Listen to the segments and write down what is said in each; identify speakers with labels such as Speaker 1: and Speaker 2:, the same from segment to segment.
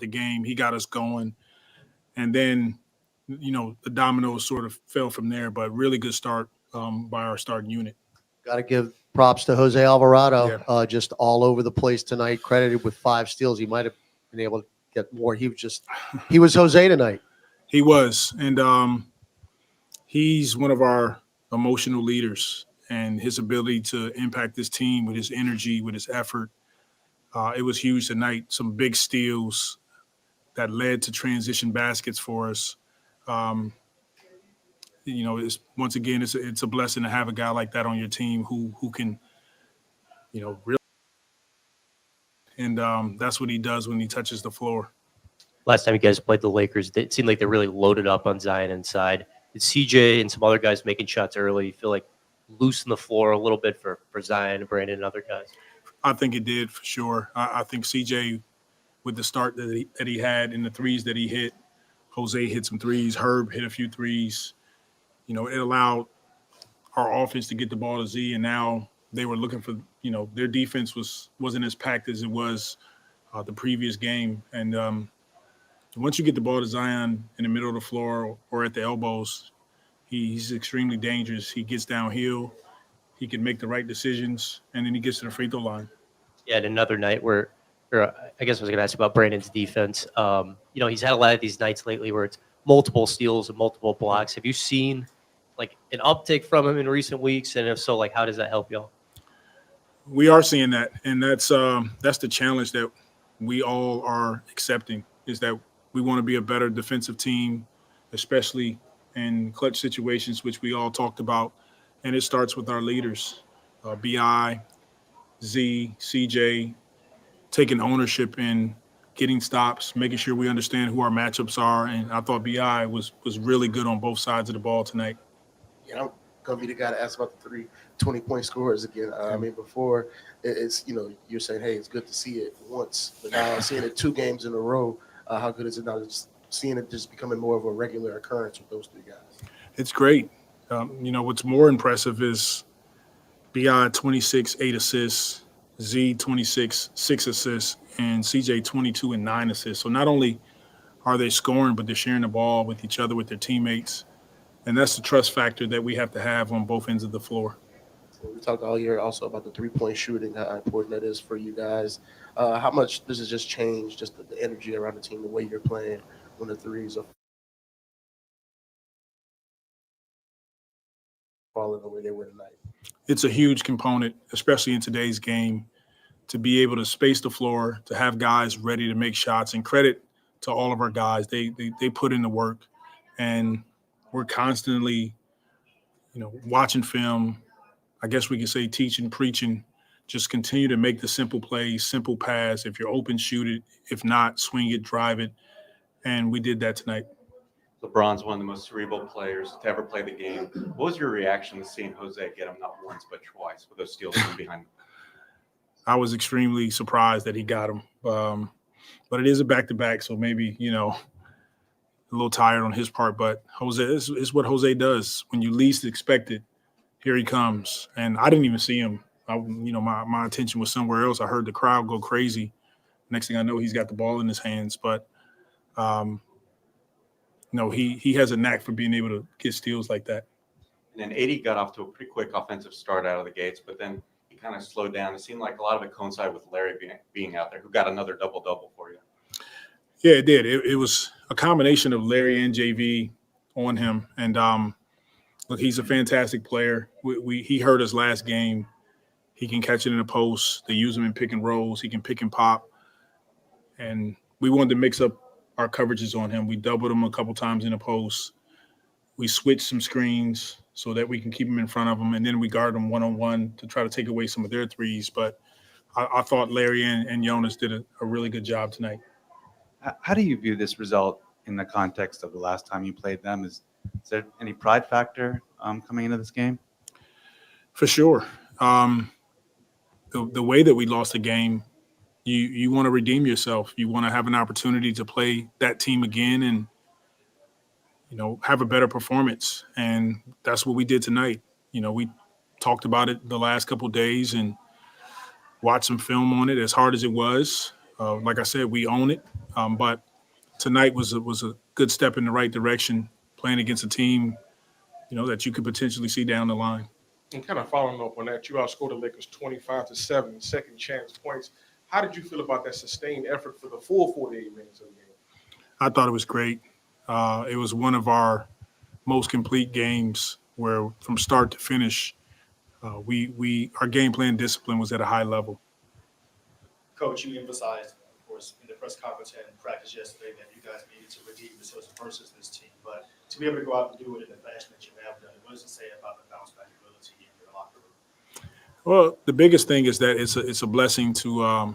Speaker 1: the game. He got us going. And then, the dominoes sort of fell from there, but really good start by our starting unit.
Speaker 2: Got to give props to Jose Alvarado,
Speaker 1: Yeah.
Speaker 2: just all over the place tonight, credited with 5 steals. He might have been able to get more. He was Jose tonight.
Speaker 1: He was. And he's one of our emotional leaders, and his ability to impact this team with his energy, with his effort. It was huge tonight. Some big steals that led to transition baskets for us. Um, once again, it's a blessing to have a guy like that on your team who can, really. And that's what he does when he touches the floor.
Speaker 3: Last time you guys played the Lakers, it seemed like they really loaded up on Zion inside. Did CJ and some other guys making shots early, you feel like loosen the floor a little bit for Zion and Brandon and other guys?
Speaker 1: I think it did for sure. I think CJ, with the start that he had and the threes that he hit, Jose hit some threes, Herb hit a few threes. It allowed our offense to get the ball to Z, and now they were looking for, their defense wasn't as packed as it was the previous game. And once you get the ball to Zion in the middle of the floor or at the elbows, he's extremely dangerous. He gets downhill. He can make the right decisions, and then he gets to the free throw line.
Speaker 3: Yeah, and another night where I guess I was going to ask you about Brandon's defense. He's had a lot of these nights lately where it's multiple steals and multiple blocks. Have you seen like an uptick from him in recent weeks? And if so, like, how does that help y'all?
Speaker 1: We are seeing that, and that's the challenge that we all are accepting, is that we want to be a better defensive team, especially in clutch situations, which we all talked about. And it starts with our leaders, BI, Z, CJ, taking ownership in getting stops, making sure we understand who our matchups are. And I thought BI was really good on both sides of the ball tonight.
Speaker 4: Yeah, I'm going to be the guy to ask about the 3 20-point scores again. Before it's, you're saying, hey, it's good to see it once, but now seeing it 2 games in a row, how good is it now? Just seeing it just becoming more of a regular occurrence with those 3 guys.
Speaker 1: It's great. What's more impressive is BI 26, 8 assists, Z 26, 6 assists, and CJ 22 and 9 assists. So not only are they scoring, but they're sharing the ball with each other, with their teammates. And that's the trust factor that we have to have on both ends of the floor.
Speaker 4: We talked all year also about the 3-point shooting, how important that is for you guys. How much does it just change, just the energy around the team, the way you're playing when the threes are falling the way they were tonight?
Speaker 1: It's a huge component, especially in today's game, to be able to space the floor, to have guys ready to make shots. And credit to all of our guys. They put in the work, and we're constantly, watching film. I guess we can say teaching, preaching. Just continue to make the simple plays, simple pass. If you're open, shoot it. If not, swing it, drive it. And we did that tonight.
Speaker 5: LeBron's one of the most cerebral players to ever play the game. What was your reaction to seeing Jose get him not once but twice with those steals from behind him?
Speaker 1: I was extremely surprised that he got him. But it is a back-to-back, so maybe, a little tired on his part. But Jose, is what Jose does. When you least expect it, here he comes. And I didn't even see him. My attention was somewhere else. I heard the crowd go crazy. Next thing I know, he's got the ball in his hands. But he has a knack for being able to get steals like that.
Speaker 5: And then 80 got off to a pretty quick offensive start out of the gates, but then he kind of slowed down. It seemed like a lot of it coincided with Larry being out there, who got another double-double for you.
Speaker 1: Yeah, it did. It was a combination of Larry and JV on him. And, look, he's a fantastic player. He hurt us last game. He can catch it in the post. They use him in pick and rolls. He can pick and pop. And we wanted to mix up our coverages on him. We doubled him a couple times in the post. We switched some screens so that we can keep him in front of him. And then we guard him one-on-one to try to take away some of their threes. But I thought Larry and Jonas did a really good job tonight.
Speaker 6: How do you view this result in the context of the last time you played them? Is there any pride factor coming into this game?
Speaker 1: For sure. The way that we lost the game, you want to redeem yourself. You want to have an opportunity to play that team again and, have a better performance. And that's what we did tonight. We talked about it the last couple of days and watched some film on it, as hard as it was. Like I said, we own it. But tonight was a good step in the right direction, playing against a team, that you could potentially see down the line.
Speaker 7: And kind of following up on that, you outscored the Lakers 25-7 in second chance points. How did you feel about that sustained effort for the full 48 minutes of the game?
Speaker 1: I thought it was great. It was one of our most complete games where from start to finish, our game plan discipline was at a high level.
Speaker 8: Coach, you emphasized, of course, in the press conference and practice yesterday that you guys needed to redeem yourselves versus this team. But to be able to go out and do it in the fashion that you have done, what does it say about the bounce back ability in your locker room?
Speaker 1: Well, the biggest thing is that it's a blessing to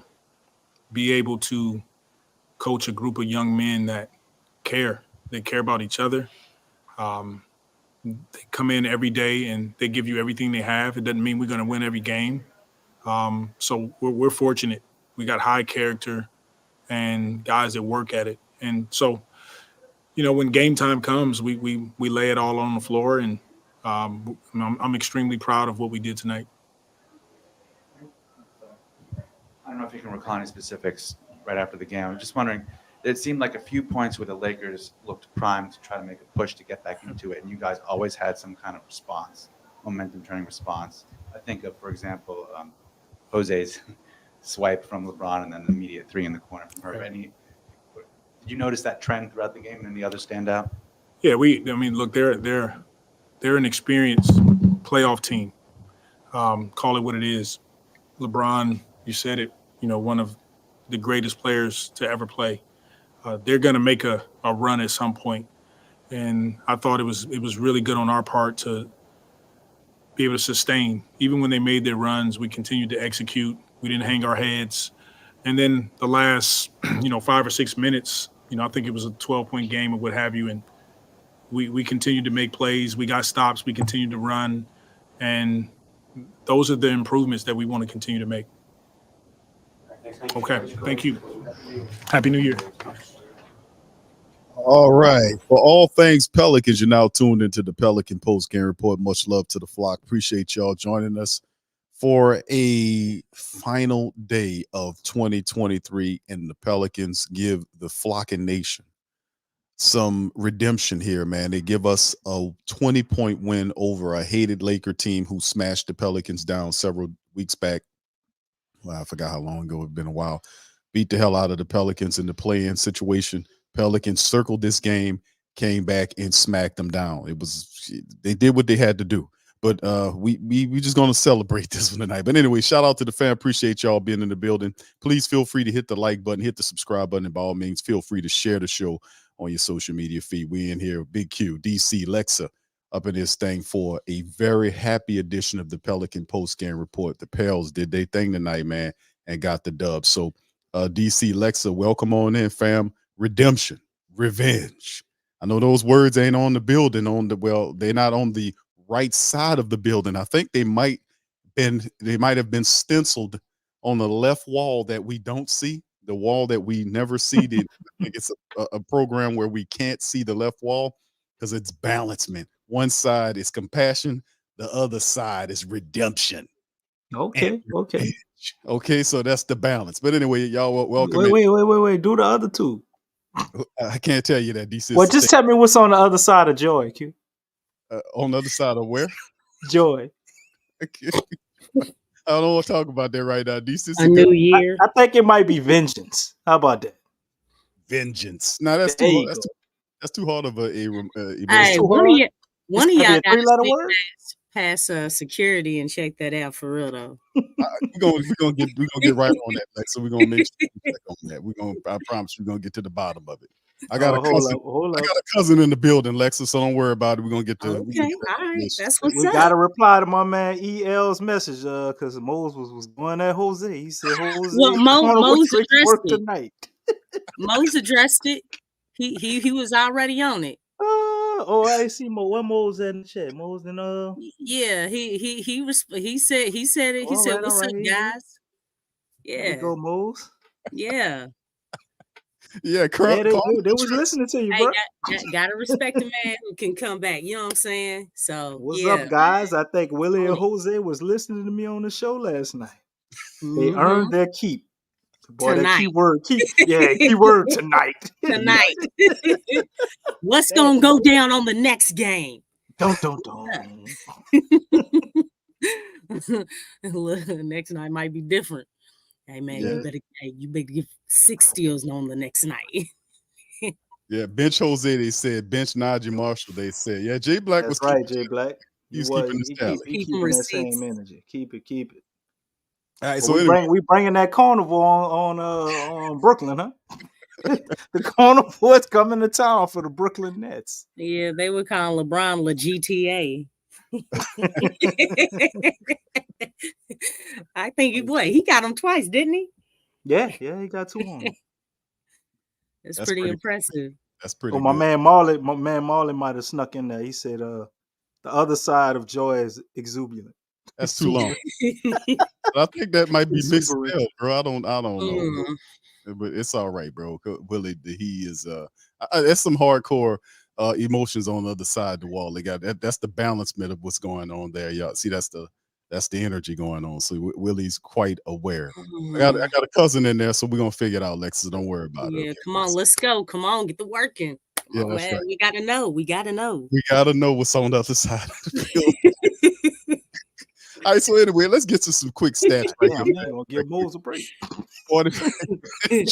Speaker 1: be able to coach a group of young men that care. They care about each other. They come in every day and they give you everything they have. It doesn't mean we're going to win every game. So we're fortunate. We got high character and guys that work at it. And so, when game time comes, we lay it all on the floor. And I'm extremely proud of what we did tonight.
Speaker 6: I don't know if you can recall any specifics right after the game. I'm just wondering, it seemed like a few points where the Lakers looked primed to try to make a push to get back into it, and you guys always had some kind of response, momentum-turning response. I think of, for example, Jose's swipe from LeBron and then the immediate three in the corner from her. Did you notice that trend throughout the game and any others stand out?
Speaker 1: Yeah, look, they're an experienced playoff team. Call it what it is. LeBron, you said it, one of the greatest players to ever play. They're going to make a run at some point. And I thought it was really good on our part to be able to sustain. Even when they made their runs, we continued to execute. We didn't hang our heads. And then the last, 5 or 6 minutes, I think it was a 12-point game or what have you. And we continued to make plays. We got stops. We continued to run. And those are the improvements that we want to continue to make. Okay, thank you. Happy New Year.
Speaker 9: All right. For all things Pelicans, you're now tuned into the Pelican Postgame Report. Much love to the flock. Appreciate y'all joining us for a final day of 2023, and the Pelicans give the flocking nation some redemption here, man. They give us a 20-point win over a hated Laker team who smashed the Pelicans down several weeks back. Well, I forgot how long ago. It's been a while. Beat the hell out of the Pelicans in the play-in situation. Pelicans circled this game, came back and smacked them down. They did what they had to do. But we just going to celebrate this one tonight. But anyway, shout out to the fan. Appreciate y'all being in the building. Please feel free to hit the like button, hit the subscribe button, and by all means, feel free to share the show on your social media feed. We in here, Big Q, DC, Lexxah, up in this thing for a very happy edition of the Pelican Postgame Report. The Pels did their thing tonight, man, and got the dub. So, DC, Lexxah, welcome on in, fam. Redemption, revenge. I know those words ain't on the building. They're not on the right side of the building. I think they might have been stenciled on the left wall that we don't see, the wall that we never see. I think it's a program where we can't see the left wall because it's balancement. One side is compassion, the other side is redemption.
Speaker 10: Okay.
Speaker 9: Okay, so that's the balance. But anyway, y'all welcome.
Speaker 10: Wait. Do the other two.
Speaker 9: I can't tell you that, DC.
Speaker 10: Well, just tell me what's on the other side of joy, Q.
Speaker 9: On the other side of where?
Speaker 10: Joy.
Speaker 9: I don't want to talk about that right now. DC.
Speaker 11: A new year.
Speaker 10: I think it might be vengeance. How about that?
Speaker 9: Vengeance. No, that's
Speaker 10: There
Speaker 9: too
Speaker 10: you
Speaker 9: hard. That's too hard of a emotion.
Speaker 11: Hey,
Speaker 10: too
Speaker 11: one
Speaker 10: hard.
Speaker 11: of
Speaker 10: It's
Speaker 11: y'all
Speaker 10: gotta be a three-letter
Speaker 11: got
Speaker 10: word?
Speaker 11: to pass security and check that out for real though.
Speaker 9: We're gonna get right on that. Like, so we're gonna make sure we check on that. I promise we're gonna get to the bottom of it. I got a cousin.
Speaker 10: Hold
Speaker 9: I
Speaker 10: up.
Speaker 9: got a cousin in the building, Lexxah, so don't worry about it. We're gonna get to.
Speaker 11: Okay, all right, that's what's
Speaker 10: We
Speaker 11: up.
Speaker 10: got to reply to my man EL's message because Mose was going at Jose. He said, Jose,
Speaker 11: Well, Mose
Speaker 10: trick
Speaker 11: addressed
Speaker 10: work
Speaker 11: it.
Speaker 10: tonight.
Speaker 11: Mose addressed it. He was already on it.
Speaker 10: I see Mo. What Mose in the chat? Mose and
Speaker 11: Yeah, he said it. He said,
Speaker 10: all
Speaker 11: "What's
Speaker 10: right,
Speaker 11: up,
Speaker 10: here
Speaker 11: guys?"
Speaker 10: There you
Speaker 11: Yeah,
Speaker 10: go, Mose.
Speaker 11: yeah.
Speaker 9: Yeah,
Speaker 10: Yeah, they was listening to you,
Speaker 11: Hey,
Speaker 10: bro.
Speaker 11: gotta respect the man who can come back. You know what I'm saying? So
Speaker 10: What's
Speaker 11: yeah.
Speaker 10: up, guys? I think Willie and
Speaker 11: Tony.
Speaker 10: Jose was listening to me on the show last night. They
Speaker 11: Mhm.
Speaker 10: earned their keep. Boy, that
Speaker 11: Tonight.
Speaker 10: keyword tonight.
Speaker 11: Tonight. What's gonna go down on the next game?
Speaker 10: Don't.
Speaker 11: Look, next night might be different. Hey man, you better get 6 steals on the next night.
Speaker 9: Yeah, bench Jose, they said. Bench Najee Marshall, they said. Yeah, Jay Black was
Speaker 10: That's right,
Speaker 9: keeping,
Speaker 10: Jay Black.
Speaker 9: he's keeping his tally.
Speaker 10: He
Speaker 11: Keep 'em
Speaker 10: keeping that
Speaker 11: receipts.
Speaker 10: same energy. Keep it.
Speaker 9: All right,
Speaker 10: But
Speaker 9: so anyway,
Speaker 10: we bringing that carnival on Brooklyn, huh? The carnival is coming to town for the Brooklyn Nets.
Speaker 11: Yeah, they would call LeBron La GTA. I think he got him twice, didn't he?
Speaker 10: Yeah, he got 2 on him.
Speaker 11: That's
Speaker 9: That's
Speaker 11: pretty
Speaker 9: pretty-
Speaker 11: impressive.
Speaker 9: that's pretty
Speaker 10: Oh, my
Speaker 9: good.
Speaker 10: man Marley might have snuck in there. He said, the other side of joy is exuberant.
Speaker 9: That's too long. I think that might be mixed
Speaker 10: Exuberant.
Speaker 9: mail, bro. I don't know.
Speaker 11: Mm.
Speaker 9: But it's all right, bro. Willie, he is there's some hardcore emotions on the other side of the wall. They got that's the balancement of what's going on there. Y'all see that's the energy going on. So Willie's quite aware. I got a cousin in there, so we're gonna figure it out, Lexxah. Don't worry about it.
Speaker 11: Yeah,
Speaker 9: Okay?
Speaker 11: come on, let's go. Come on, get the working. Come
Speaker 9: Yeah,
Speaker 11: on,
Speaker 9: that's
Speaker 11: man.
Speaker 9: right.
Speaker 11: We gotta know. We gotta know.
Speaker 9: We gotta know what's on the other side of the field. All right, so anyway, let's get to some quick stats right
Speaker 10: Damn,
Speaker 9: here.
Speaker 10: man, gonna give Moles a break.
Speaker 9: 40 Jay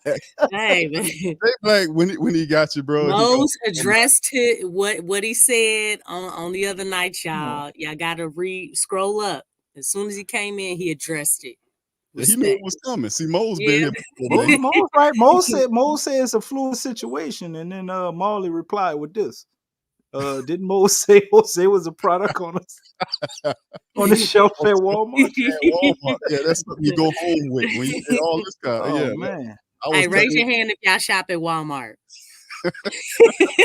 Speaker 9: Black.
Speaker 11: Hey, man.
Speaker 9: Jay Black, when he got you, bro.
Speaker 11: Mose addressed what he said on the other night, y'all. Y'all gotta scroll up. As soon as he came in, he addressed it.
Speaker 9: Yeah, he knew it was coming. See, Mo's been
Speaker 11: Yeah.
Speaker 9: here before, man.
Speaker 10: Moles right. Moles said it's a fluid situation, and then Marley replied with this. Didn't Moles say Jose was a product on the shelf at Walmart?
Speaker 9: Yeah, Walmart. Yeah, that's something you go home with when you get all this kind.
Speaker 10: Oh
Speaker 9: Yeah,
Speaker 10: man.
Speaker 11: Hey, raise your hand if y'all shop at Walmart.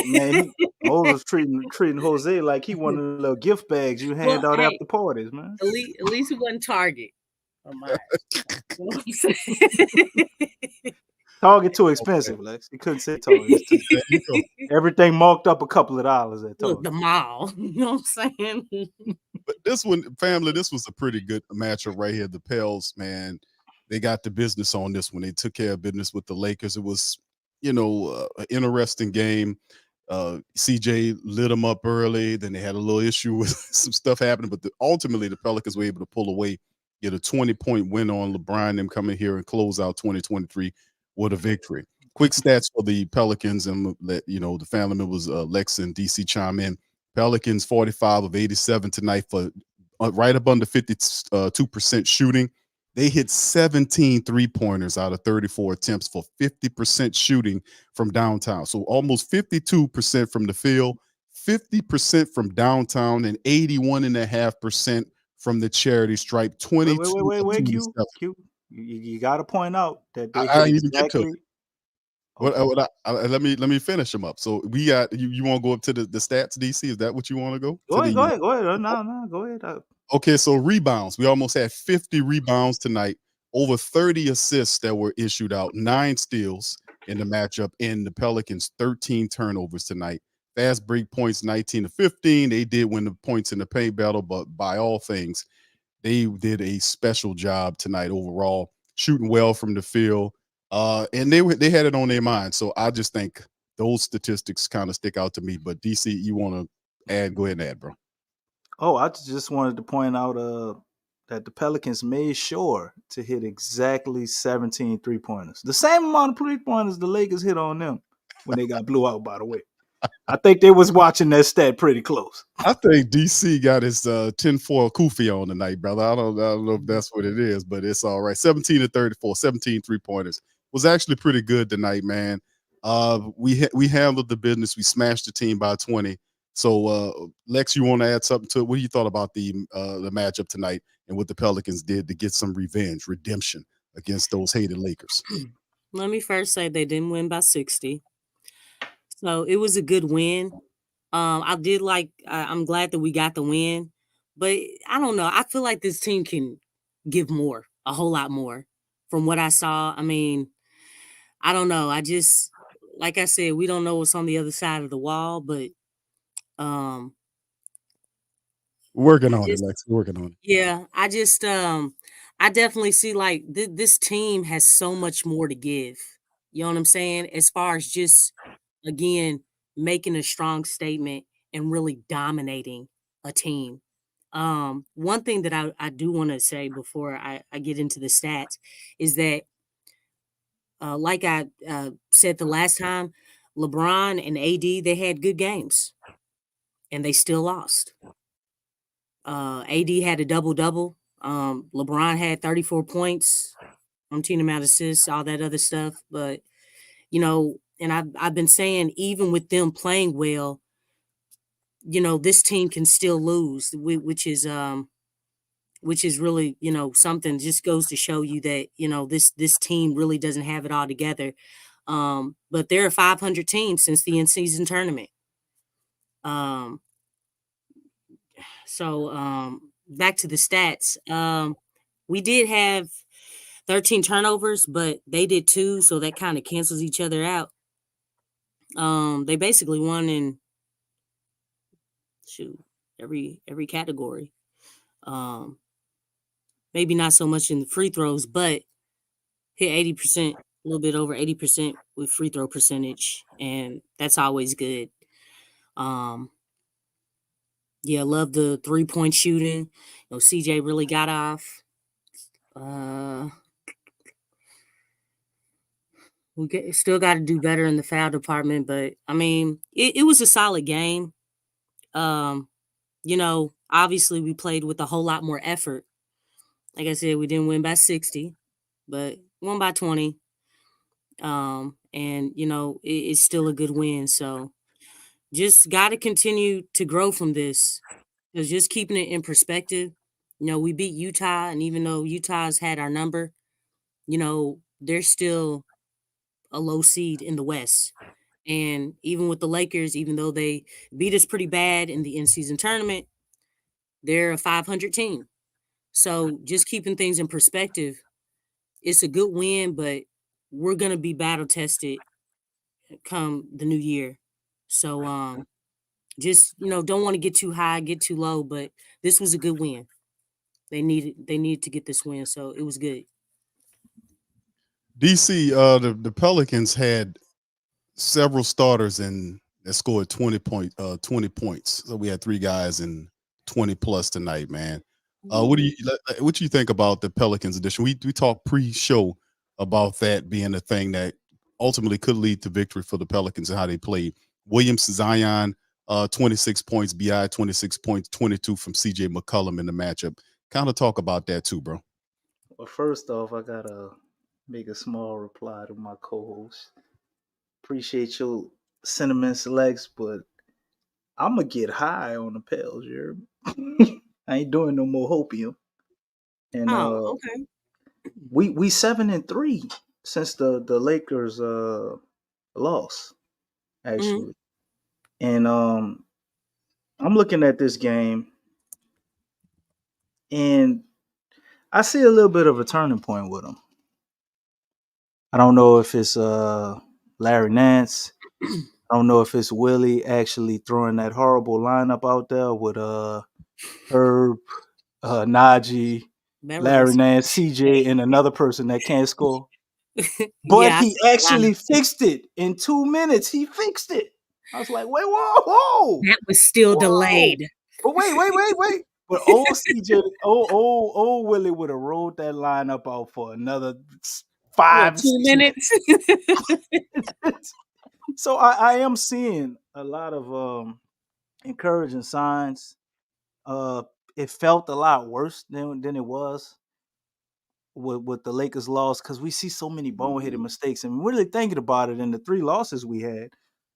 Speaker 10: Man, Moles was treating Jose like he one of the little gift bags you hand out after parties, man.
Speaker 11: At least it wasn't Target. Oh my.
Speaker 10: Target too expensive, Lex. You couldn't say Target. Everything marked up a couple of dollars at Target.
Speaker 11: Look, the mall. You know what I'm saying?
Speaker 9: But this one, family, this was a pretty good matchup right here. The Pels, man, they got the business on this one. They took care of business with the Lakers. It was, an interesting game. CJ lit them up early. Then they had a little issue with some stuff happening. But ultimately, the Pelicans were able to pull away, get a 20-point win on LeBron, them coming here and close out 2023 with a victory. Quick stats for the Pelicans, and let the family members Lex and DC chime in. Pelicans 45 of 87 tonight for right up under 52% shooting. They hit 17 3-pointers out of 34 attempts for 50% shooting from downtown. So almost 52% from the field, 50% from downtown, and 81.5% from the charity stripe. 22.
Speaker 10: Wait, Q. You got to point out that they
Speaker 9: I
Speaker 10: hit
Speaker 9: even get to it.
Speaker 10: Okay.
Speaker 9: Let me finish them up. So we got you want to go up to the stats, DC? Is that what you want to go?
Speaker 10: Go ahead. No, go ahead.
Speaker 9: Okay, so rebounds. We almost had 50 rebounds tonight, over 30 assists that were issued out, 9 steals in the matchup, and the Pelicans 13 turnovers tonight. Fast break points 19 to 15. They did win the points in the paint battle, but by all things, they did a special job tonight overall, shooting well from the field. And they had it on their mind. So I just think those statistics kind of stick out to me. But DC, you want to add? Go ahead and add, bro.
Speaker 10: Oh, I just wanted to point out that the Pelicans made sure to hit exactly 17 3-pointers. The same amount of 3-pointers the Lakers hit on them when they got blew out, by the way. I think they was watching that stat pretty close.
Speaker 9: I think DC got his tinfoil kufi on tonight, brother. I don't know if that's what it is, but it's all right. 17 to 34, 17 3-pointers. Was actually pretty good tonight, man. We handled the business. We smashed the team by 20. So, Lex, you want to add something to it? What do you thought about the matchup tonight and what the Pelicans did to get some redemption against those hated Lakers?
Speaker 11: Let me first say they didn't win by 60. So it was a good win. I'm glad that we got the win, but I don't know. I feel like this team can give more, a whole lot more from what I saw. I mean, I don't know. Like I said, we don't know what's on the other side of the wall, but
Speaker 9: Working on it, Lex. Working on it.
Speaker 11: yeah, I I definitely see like this team has so much more to give. You know what I'm saying? As far as just again making a strong statement and really dominating a team. One thing that I do want to say before I get into the stats is that like I said the last time, LeBron and AD they had good games and they still lost. AD had a double double. LeBron had 34 points, umpteen amount of assists, all that other stuff. But and I've been saying even with them playing well, this team can still lose, which is really something. Just goes to show you that this team really doesn't have it all together. But they're a 500 team since the in-season tournament. Um, so back to the stats. We did have 13 turnovers, but they did too, so that kind of cancels each other out. They basically won in every category. Um, maybe not so much in the free throws, but hit 80%, a little bit over 80% with free throw percentage, and that's always good. Yeah, love the 3-point shooting. CJ really got off. Still got to do better in the foul department, but I mean, it was a solid game. Obviously we played with a whole lot more effort. Like I said, we didn't win by 60, but won by 20. And it's still a good win. So just got to continue to grow from this. Because just keeping it in perspective, we beat Utah, and even though Utah's had our number, they're still a low seed in the West. And even with the Lakers, even though they beat us pretty bad in the in-season tournament, they're a 500 team. So just keeping things in perspective, it's a good win, but we're going to be battle tested come the new year. So just, don't want to get too high, get too low, but this was a good win. They needed to get this win, so it was good.
Speaker 9: DC, the Pelicans had several starters that scored 20 points. So we had 3 guys in 20 plus tonight, man. What do you think about the Pelicans edition? We talked pre-show about that being a thing that ultimately could lead to victory for the Pelicans and how they played. Williams, Zion, 26 points, BI 26 points, 22 from CJ McCollum in the matchup. Kind of talk about that too, bro.
Speaker 10: Well, first off, I gotta make a small reply to my co-host. Appreciate your sentiments, Lex, but I'm gonna get high on the Pels. I ain't doing no more hopium. And
Speaker 11: Okay.
Speaker 10: we 7-3 since the Lakers loss, actually. And I'm looking at this game, and I see a little bit of a turning point with them. I don't know if it's Larry Nance. I don't know if it's Willie actually throwing that horrible lineup out there with Herb, Najee, Larry Nance, CJ, and another person that can't score. But
Speaker 11: Yeah,
Speaker 10: he actually fixed it in 2 minutes. He fixed it. I was like, wait, whoa.
Speaker 11: that was still
Speaker 10: Whoa.
Speaker 11: delayed.
Speaker 10: But wait. But old CJ, old Willie would have rolled that lineup out for another 5
Speaker 11: 2 minutes?
Speaker 10: So I am seeing a lot of encouraging signs. It felt a lot worse than it was with the Lakers loss because we see so many boneheaded mistakes. And really thinking about it, in the 3 losses we had,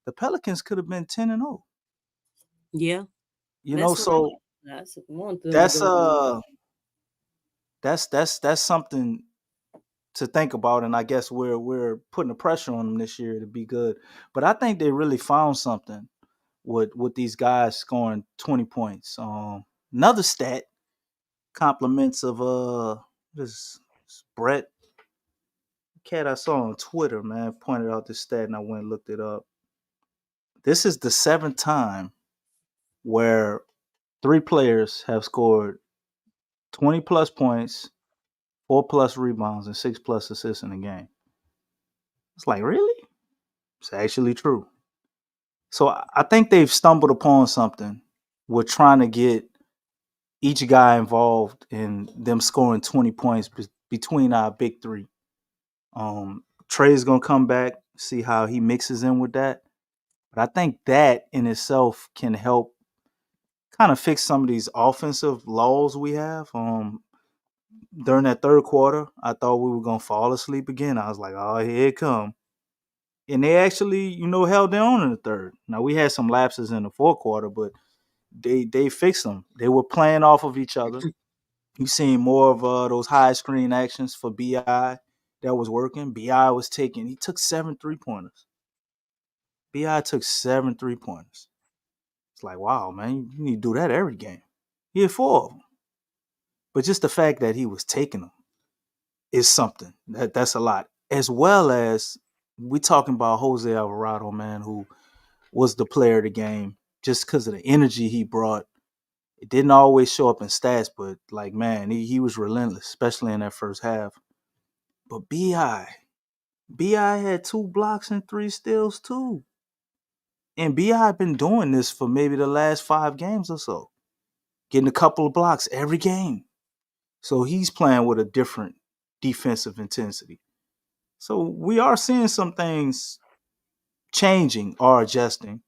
Speaker 10: the Pelicans could have been 10-0.
Speaker 11: Yeah.
Speaker 10: So
Speaker 11: that's one thing.
Speaker 10: That's something to think about, and I guess we're putting the pressure on them this year to be good. But I think they really found something with these guys scoring 20 points. Another stat, compliments of this Brett cat I saw on Twitter, man, pointed out this stat, and I went and looked it up. This is the 7th time where 3 players have scored 20 plus points 4+ rebounds and 6+ assists in a game. It's like, really? It's actually true. So I think they've stumbled upon something. We're trying to get each guy involved in them scoring 20 points between our big three. Trey's going to come back, see how he mixes in with that. But I think that in itself can help kind of fix some of these offensive laws we have. During that third quarter, I thought we were going to fall asleep again. I was like, oh, here it come. And they actually, held their own in the third. Now, we had some lapses in the fourth quarter, but they fixed them. They were playing off of each other. You seen more of those high screen actions for BI that was working. He took 7 3-pointers. BI took 7 3-pointers. It's like, wow, man, you need to do that every game. He had 4 of them. But just the fact that he was taking them is something. That's a lot. As well as we talking about Jose Alvarado, man, who was the player of the game just because of the energy he brought. It didn't always show up in stats, but like, man, he was relentless, especially in that first half. But BI had 2 blocks and 3 steals too. And BI been doing this for maybe the last 5 games or so, getting a couple of blocks every game. So he's playing with a different defensive intensity. So we are seeing some things changing or adjusting.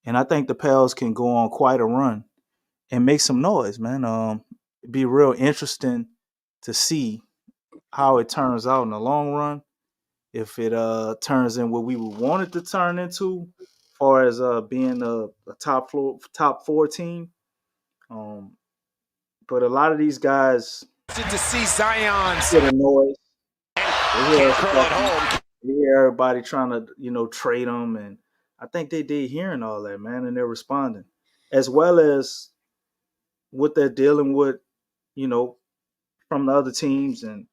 Speaker 10: And I think the Pels can go on quite a run and make some noise, man. It'd be real interesting to see how it turns out in the long run. If it turns in what we would want it to turn into, as far as being a top 4 team. But a lot of these guys
Speaker 12: To see Zion's
Speaker 10: get annoyed.
Speaker 12: can't curl it home.
Speaker 10: You hear everybody trying to, trade them, and I think they did hearing all that, man, and they're responding, as well as what they're dealing with, from the other teams and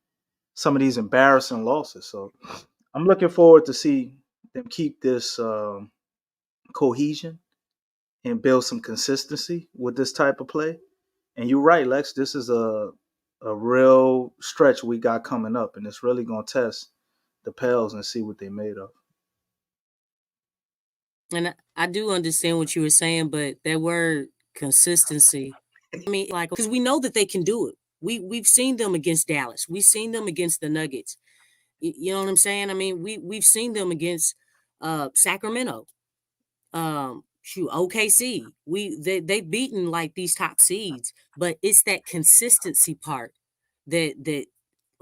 Speaker 10: some of these embarrassing losses. So I'm looking forward to see them keep this cohesion and build some consistency with this type of play. And you're right, Lex. This is a real stretch we got coming up, and it's really going to test the Pels and see what they made of.
Speaker 11: And I do understand what you were saying, but that word consistency, I mean, like, because we know that they can do it. We've seen them against Dallas. We've seen them against the Nuggets. You know what I'm saying? I mean, we've seen them against Sacramento. OKC. They've beaten like these top seeds, but it's that consistency part that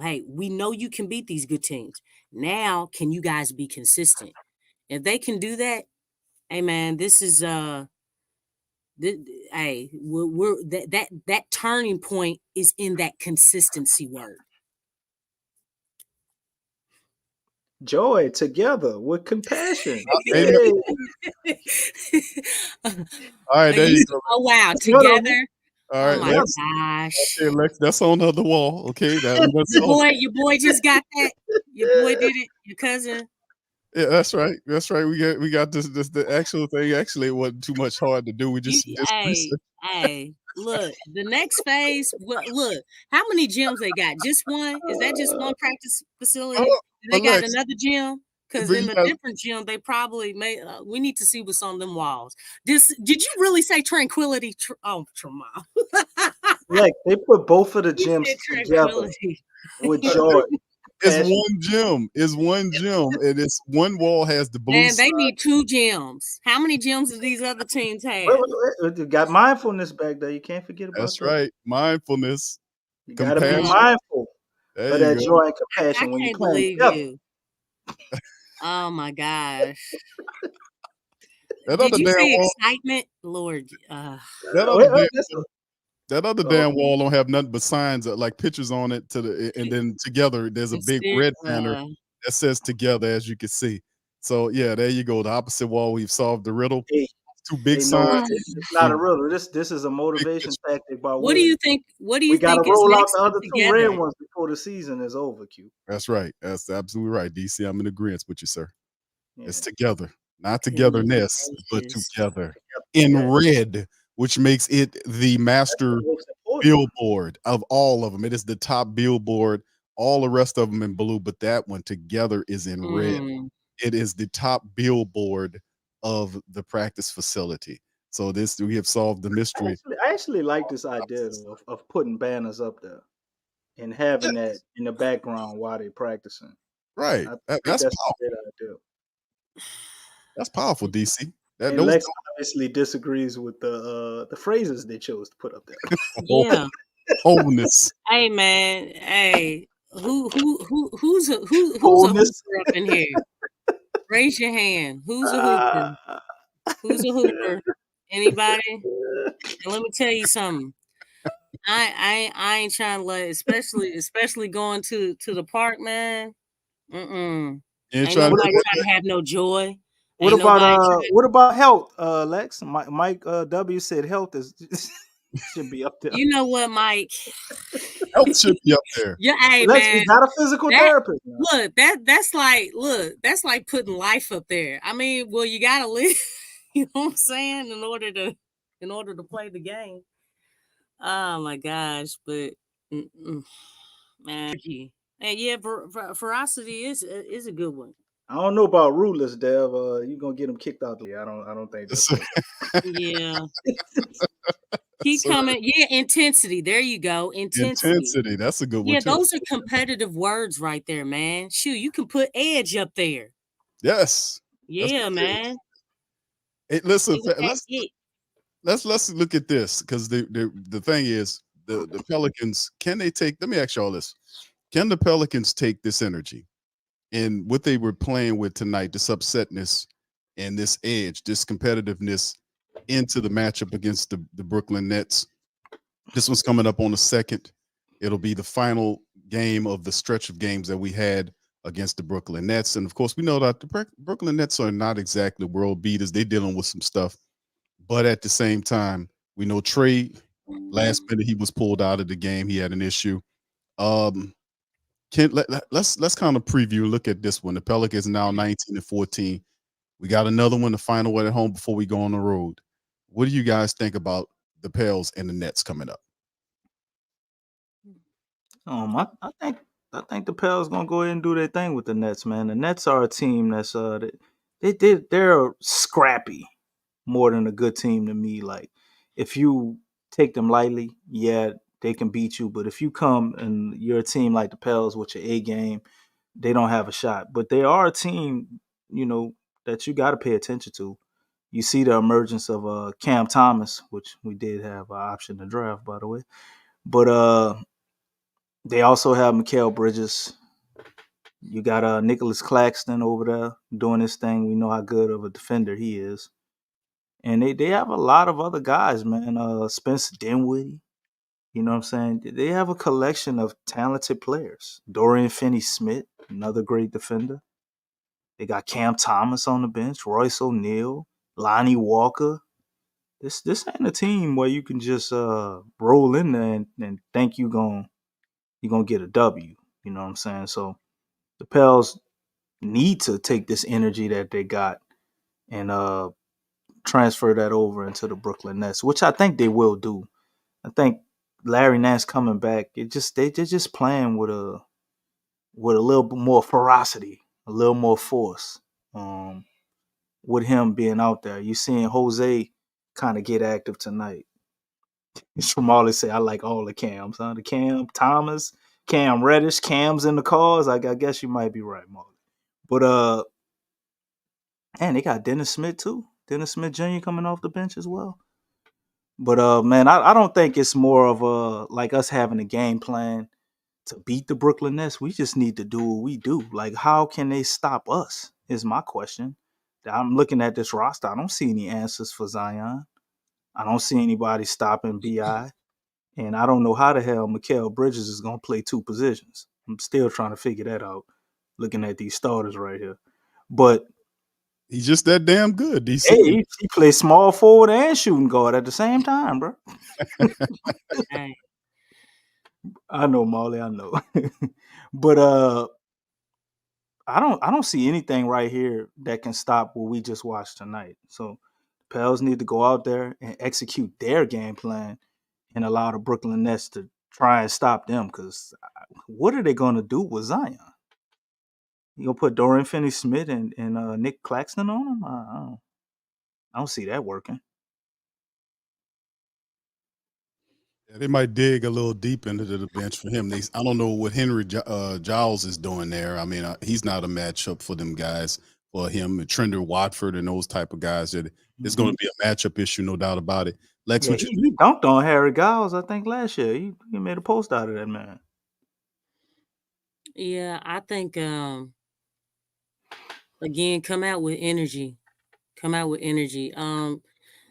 Speaker 11: hey, we know you can beat these good teams. Now, can you guys be consistent? If they can do that, hey man, this is hey, we're that turning point is in that consistency word.
Speaker 10: Joy together with compassion.
Speaker 9: Hey,
Speaker 10: Hey.
Speaker 9: All right, there you go.
Speaker 11: Oh wow, together.
Speaker 9: All right,
Speaker 11: Oh my
Speaker 9: Lex.
Speaker 11: gosh.
Speaker 9: Okay, Lex, that's on the other wall. Okay,
Speaker 11: Your boy just got that. Your boy did it. Your cousin.
Speaker 9: Yeah, that's right. That's right. We got this the actual thing. Actually, it wasn't too much hard to do. We just
Speaker 11: Hey, look, the next phase. Look, how many gyms they got? Just one? Is that just one practice facility? They got
Speaker 9: Lex,
Speaker 11: another gym? Because
Speaker 9: but
Speaker 11: in
Speaker 9: you
Speaker 11: the
Speaker 9: got-
Speaker 11: different gym, they probably may. We need to see what's on them walls. Did you really say tranquility? Trauma.
Speaker 10: Like they put both of the
Speaker 11: You
Speaker 10: gyms
Speaker 11: said
Speaker 10: together
Speaker 11: tranquility.
Speaker 10: with joy.
Speaker 9: It's
Speaker 10: Passion.
Speaker 9: one gym. It's one gym, and it's one wall has the blue.
Speaker 11: Man, they need 2 gyms. How many gyms do these other teams have?
Speaker 10: Wait. You got mindfulness back there. You can't forget about
Speaker 9: That's
Speaker 10: that.
Speaker 9: right. Mindfulness.
Speaker 10: You got to be
Speaker 9: compassion.
Speaker 10: mindful
Speaker 9: There
Speaker 10: of
Speaker 9: you
Speaker 10: that
Speaker 9: go.
Speaker 10: joy and
Speaker 11: I
Speaker 10: compassion when you
Speaker 11: can't
Speaker 10: play
Speaker 11: believe
Speaker 10: together.
Speaker 11: you. Oh my gosh.
Speaker 9: That
Speaker 11: Did
Speaker 9: other
Speaker 11: you
Speaker 9: damn
Speaker 11: say
Speaker 9: wall.
Speaker 11: excitement? Lord.
Speaker 9: That other damn wall don't have nothing but signs like pictures on it and then together there's a big red banner that says together, as you can see. So yeah, there you go. The opposite wall, we've solved the riddle.
Speaker 10: Hey,
Speaker 9: 2 big
Speaker 10: no,
Speaker 9: signs.
Speaker 10: it's not a riddle. This is a motivation tactic by
Speaker 11: What do you think?
Speaker 10: we got to
Speaker 11: is
Speaker 10: roll out
Speaker 11: next
Speaker 10: the other 2
Speaker 11: together?
Speaker 10: red ones before the season is over, Q.
Speaker 9: That's right. That's absolutely right, DC. I'm in agreement with you, sir.
Speaker 10: Yeah.
Speaker 9: It's together, not togetherness, but
Speaker 11: gracious.
Speaker 9: together in red, which makes it the master billboard of all of them. It is the top billboard All the rest of them in blue, but that one together is in red.
Speaker 11: Mm.
Speaker 9: It is the top billboard of the practice facility. So this we have solved the mystery.
Speaker 10: I actually like this idea though, of putting banners up there and having that in the background while they're practicing.
Speaker 9: Right.
Speaker 10: I think
Speaker 9: That's
Speaker 10: that's a
Speaker 9: powerful.
Speaker 10: great idea.
Speaker 9: That's powerful, DC. That
Speaker 10: And
Speaker 9: those
Speaker 10: Lex obviously disagrees with the phrases they chose to put up there.
Speaker 11: Yeah.
Speaker 9: wholeness.
Speaker 11: Hey man. Hey. Who's a
Speaker 10: Wholeness.
Speaker 11: hooper up in here? Raise your hand. Who's a hooper?
Speaker 10: Ah.
Speaker 11: Who's a hooper? Anybody? And let me tell you something. I ain't trying to let, especially going to the park, man.
Speaker 9: You ain't
Speaker 11: Ain't
Speaker 9: trying to
Speaker 11: nobody
Speaker 9: do
Speaker 11: trying to have no joy.
Speaker 10: What
Speaker 11: Ain't
Speaker 10: about
Speaker 11: nobody trying.
Speaker 10: what about health, Lex? Mike W said health is should be up there.
Speaker 11: You know what, Mike?
Speaker 9: help should be up there.
Speaker 11: Yeah, hey
Speaker 10: Lex,
Speaker 11: man.
Speaker 10: we got a physical
Speaker 11: That
Speaker 10: therapist now.
Speaker 11: look, that's like putting life up there. I mean, well, you gotta live. You know what I'm saying? In order to play the game. Oh my gosh, but man, and yeah, ferocity is a good one.
Speaker 10: I don't know about ruthless, Dev. You gonna get him kicked out the league. I don't think that's
Speaker 11: Yeah. Keep
Speaker 9: So,
Speaker 11: coming. Yeah, intensity. There you go.
Speaker 9: intensity. That's a good one
Speaker 11: Yeah,
Speaker 9: too.
Speaker 11: those are competitive words right there, man. Shoot, you can put edge up there.
Speaker 9: Yes.
Speaker 11: Yeah, man.
Speaker 9: Hey, listen,
Speaker 11: Yeah.
Speaker 9: let's look at this because the thing is the Pelicans, can they take, let me ask y'all this. Can the Pelicans take this energy and what they were playing with tonight, this upsetness and this edge, this competitiveness into the matchup against the Brooklyn Nets? This one's coming up on the 2nd. It'll be the final game of the stretch of games that we had against the Brooklyn Nets. And of course, we know that the Brooklyn Nets are not exactly world beaters. They're dealing with some stuff. But at the same time, we know Trey, last minute he was pulled out of the game. He had an issue. Let's kind of preview, look at this one. The Pelicans now 19-14. We got another one, the final one at home before we go on the road. What do you guys think about the Pels and the Nets coming up?
Speaker 10: I think the Pels gonna go ahead and do their thing with the Nets, man. The Nets are a team that's they're scrappy more than a good team to me. Like if you take them lightly, yeah, they can beat you. But if you come and you're a team like the Pels with your A game, they don't have a shot. But they are a team, that you got to pay attention to. You see the emergence of Cam Thomas, which we did have an option to draft, by the way. But they also have Mikal Bridges. You got Nicholas Claxton over there doing his thing. We know how good of a defender he is. And they have a lot of other guys, man. Spencer Dinwiddie, you know what I'm saying? They have a collection of talented players. Dorian Finney-Smith, another great defender. They got Cam Thomas on the bench, Royce O'Neal, Lonnie Walker. This ain't a team where you can just roll in there and think you're gonna get a W. You know what I'm saying? So the Pels need to take this energy that they got and transfer that over into the Brooklyn Nets, which I think they will do. I think Larry Nance coming back, they're just playing with a little bit more ferocity, a little more force. With him being out there, you seeing Jose kind of get active tonight. From all they say, I like all the Cams, huh? The Cam Thomas, Cam Reddish, Cam's in the cars. I guess you might be right, Molly. But and they got Dennis Smith too. Dennis Smith Jr. coming off the bench as well. But man, I don't think it's more of like us having a game plan to beat the Brooklyn Nets. We just need to do what we do. Like, how can they stop us? Is my question. I'm looking at this roster. I don't see any answers for Zion. I don't see anybody stopping BI. And I don't know how the hell Mikal Bridges is going to play two positions. I'm still trying to figure that out, looking at these starters right here. But
Speaker 9: he's just that damn good, DC.
Speaker 10: Hey, he plays small forward and shooting guard at the same time, bro. I know, Molly, I know. But I don't see anything right here that can stop what we just watched tonight. So Pels need to go out there and execute their game plan and allow the Brooklyn Nets to try and stop them because what are they going to do with Zion? You gonna put Dorian Finney-Smith and Nick Claxton on him? I don't see that working.
Speaker 9: Yeah, they might dig a little deep into the bench for him. I don't know what Henry Giles is doing there. I mean, he's not a matchup for them guys, for him and Trender Watford and those type of guys. It's going to be a matchup issue, no doubt about it. Lex,
Speaker 10: Yeah,
Speaker 9: what you
Speaker 10: he dunked on Harry Giles, I think, last year. He made a post out of that man.
Speaker 11: Yeah, I think again, come out with energy. Come out with energy.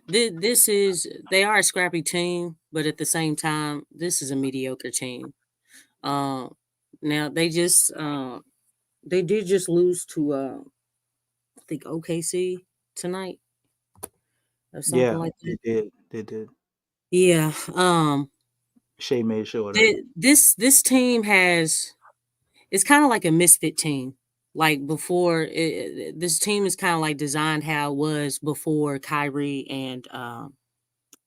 Speaker 11: This is they are a scrappy team, but at the same time, this is a mediocre team. Now they did just lose to I think OKC tonight or something
Speaker 10: Yeah,
Speaker 11: like
Speaker 10: they
Speaker 11: that.
Speaker 10: did. They did.
Speaker 11: Yeah.
Speaker 10: Shea made sure of that.
Speaker 11: This team it's kind of like a misfit team. Like before, this team is kind of like designed how it was before Kyrie and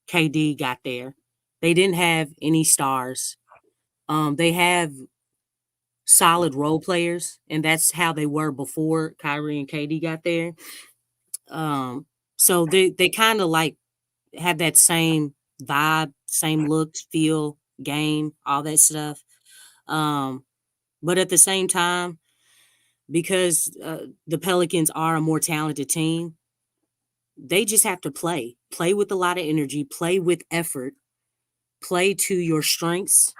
Speaker 11: KD got there. They didn't have any stars. They have solid role players, and that's how they were before Kyrie and KD got there. So they kind of like have that same vibe, same look, feel, game, all that stuff. But at the same time, because the Pelicans are a more talented team, they just have to play with a lot of energy, play with effort, play to your strengths,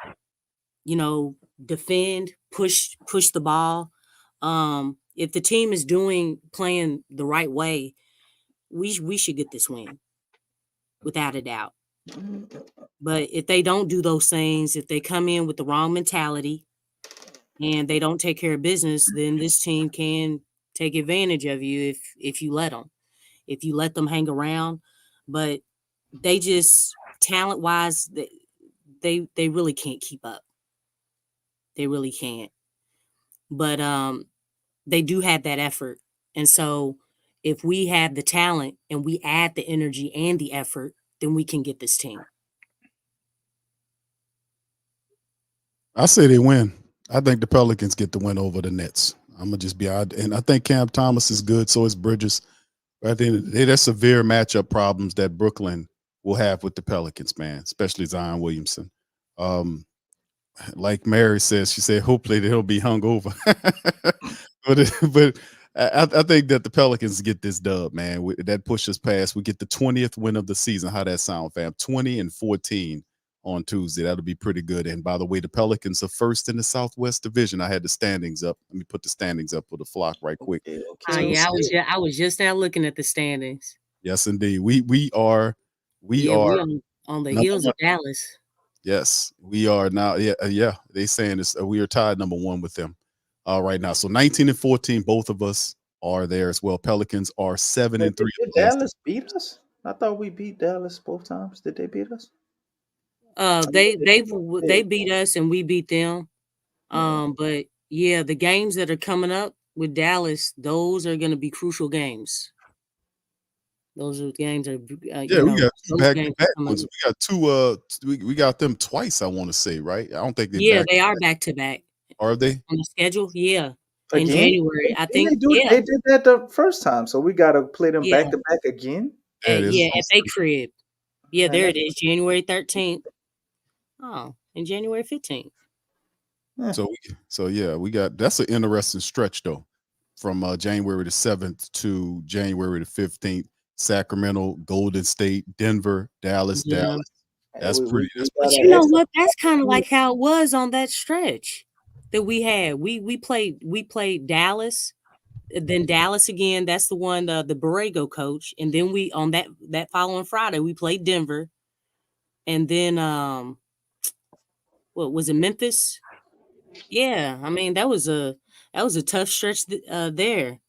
Speaker 11: defend, push the ball. If the team is playing the right way, we should get this win without a doubt. But if they don't do those things, if they come in with the wrong mentality and they don't take care of business, then this team can take advantage of you if you let them. If you let them hang around, but they just talent wise, they really can't keep up. They really can't. But they do have that effort. And so if we have the talent and we add the energy and the effort, then we can get this team.
Speaker 9: I say they win. I think the Pelicans get the win over the Nets. I'm gonna just be odd, and I think Cam Thomas is good. So is Bridges. But at the end of the day, there's severe matchup problems that Brooklyn will have with the Pelicans, man, especially Zion Williamson. Like Mary says, she said, hopefully they'll be hung over. but I think that the Pelicans get this dub, man. That pushes past. We get the 20th win of the season. How that sound, fam? 20-14 on Tuesday. That'll be pretty good. And by the way, the Pelicans are first in the Southwest Division. I had the standings up. Let me put the standings up for the flock right quick.
Speaker 11: Yeah, I was just now looking at the standings.
Speaker 9: Yes, indeed. We are
Speaker 11: We on the heels of Dallas.
Speaker 9: Yes, we are now. Yeah. They saying this. We are tied number one with them right now. So 19-14, both of us are there as well. Pelicans are 7-3.
Speaker 10: Did Dallas beat us? I thought we beat Dallas both times. Did they beat us?
Speaker 11: They beat us and we beat them. But yeah, the games that are coming up with Dallas, those are going to be crucial games. Those are games are
Speaker 9: We got back-to-back ones. We got two. We got them twice. I want to say, right? I don't think
Speaker 11: they are back to back.
Speaker 9: Are they
Speaker 11: on the schedule? Yeah,
Speaker 10: again?
Speaker 11: In January. I think
Speaker 10: they did that the first time, so we got to play them back to back again.
Speaker 11: At their crib. Yeah, there it is, January 13th. Oh, and January 15th.
Speaker 9: So yeah, we got that's an interesting stretch though, from January the 7th to January the 15th. Sacramento, Golden State, Denver, Dallas. That's pretty.
Speaker 11: But you know what? That's kind of like how it was on that stretch that we had. We played Dallas, then Dallas again. That's the one the Borrego coach, and then we on that following Friday we played Denver, and then what was it, Memphis? Yeah, I mean that was a tough stretch there,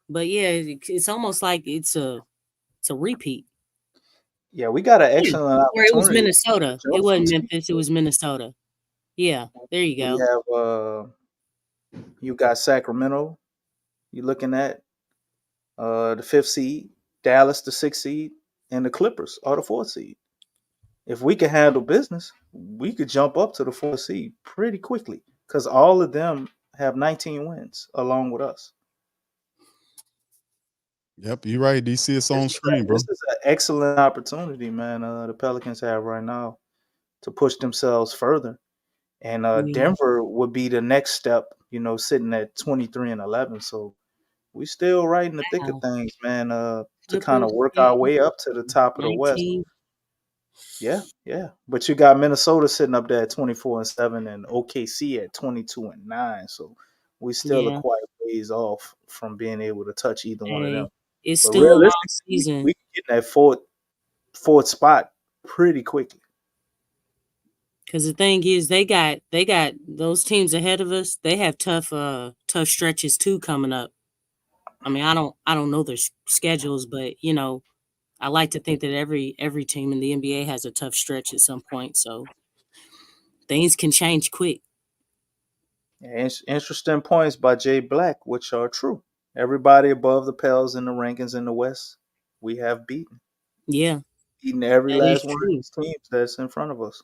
Speaker 11: but yeah, it's almost like it's a repeat.
Speaker 10: Yeah, we got an excellent opportunity.
Speaker 11: Or it was Minnesota. It wasn't Memphis. It was Minnesota. Yeah, there you go.
Speaker 10: We have you got Sacramento. You're looking at the 5th seed, Dallas the 6th seed, and the Clippers are the 4th seed. if we can handle business, we could jump up to the 4th seed pretty quickly because all of them have 19 wins along with us.
Speaker 9: Yep, you're right. DC, it's on screen, bro.
Speaker 10: This is an excellent opportunity, man. The Pelicans have right now to push themselves further, and Denver would be the next step. Sitting at 23-11, so we still right in the thick of things, man. To kind of work our way up to the top of the West. Yeah. But you got Minnesota sitting up there at 24-7, and OKC at 22-9. So we still are quite ways off from being able to touch either one of them.
Speaker 11: It's
Speaker 10: but
Speaker 11: still a long season.
Speaker 10: We can get in that fourth spot pretty quickly.
Speaker 11: Because the thing is, they got those teams ahead of us. They have tough stretches too coming up. I mean, I don't know their schedules, but I like to think that every team in the NBA has a tough stretch at some point. So things can change quick.
Speaker 10: Interesting points by Jay Black, which are true. Everybody above the Pels in the rankings in the West, we have beaten.
Speaker 11: Yeah.
Speaker 10: Beaten every last one of these teams that's in front of us.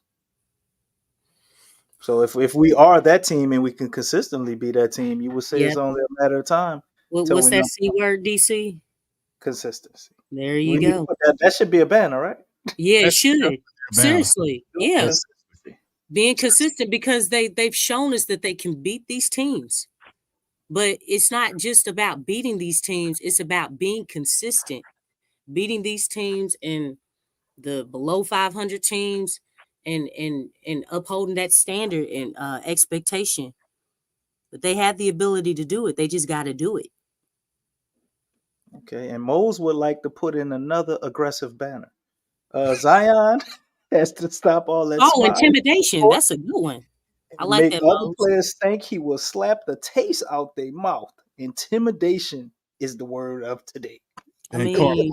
Speaker 10: So if we are that team and we can consistently be that team, you would say it's only a matter of time.
Speaker 11: What's that C word, DC?
Speaker 10: Consistency.
Speaker 11: There you go.
Speaker 10: That should be a banner, right?
Speaker 11: Yeah, it should. Seriously. Yeah. Being consistent, because they've shown us that they can beat these teams. But it's not just about beating these teams. It's about being consistent. Beating these teams and the below 500 teams and upholding that standard and expectation. But they have the ability to do it. They just got to do it.
Speaker 10: Okay, and Mose would like to put in another aggressive banner. Zion has to stop all that.
Speaker 11: Oh, intimidation. That's a good one. I like that.
Speaker 10: Other players think he will slap the taste out their mouth. Intimidation is the word of today.
Speaker 11: I mean,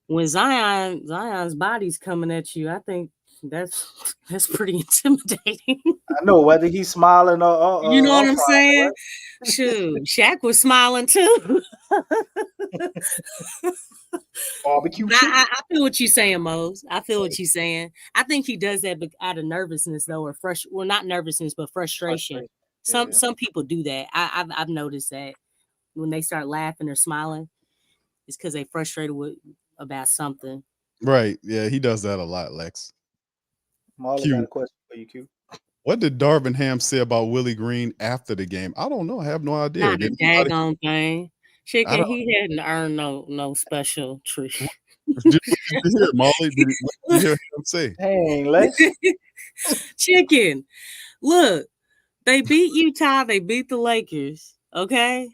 Speaker 11: when Zion's body's coming at you, I think that's pretty intimidating.
Speaker 10: I know, whether he's smiling or
Speaker 11: you know what I'm saying? Right? Shoot, Shaq was smiling too.
Speaker 10: Barbecue.
Speaker 11: I feel what you're saying, Mose. I feel what you're saying. I think he does that out of nervousness, though, or well, not nervousness, but frustration. Some people do that. I've noticed that when they start laughing or smiling, it's because they frustrated about something.
Speaker 9: Right. Yeah, he does that a lot, Lex.
Speaker 10: Marlon got a question for you, Q.
Speaker 9: What did Darvin Ham say about Willie Green after the game? I don't know. I have no idea.
Speaker 11: Not a daggone thing. Chicken, he hadn't earned no special treat.
Speaker 9: Did you hear Molly? What did you hear him say?
Speaker 10: Dang, Lex.
Speaker 11: Chicken, look, they beat Utah. They beat the Lakers. Okay,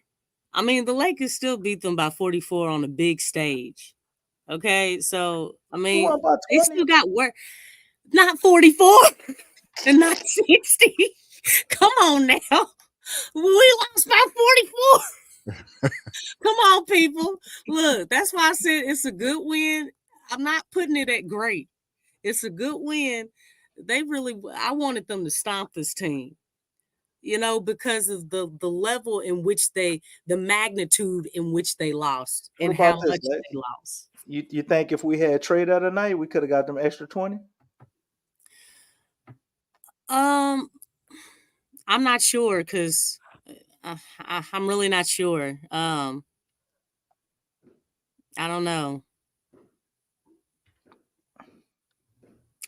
Speaker 11: I mean the Lakers still beat them by 44 on a big stage. Okay, so I mean they still got work. Not 44 and not 60. Come on now, we lost by 44. Come on, people. Look, that's why I said it's a good win. I'm not putting it at great. It's a good win. I wanted them to stomp this team, because of the level in which the magnitude in which they lost and how much they lost.
Speaker 10: You think if we had Trey the other night, we could have got them extra 20?
Speaker 11: I'm not sure because I'm really not sure. I don't know.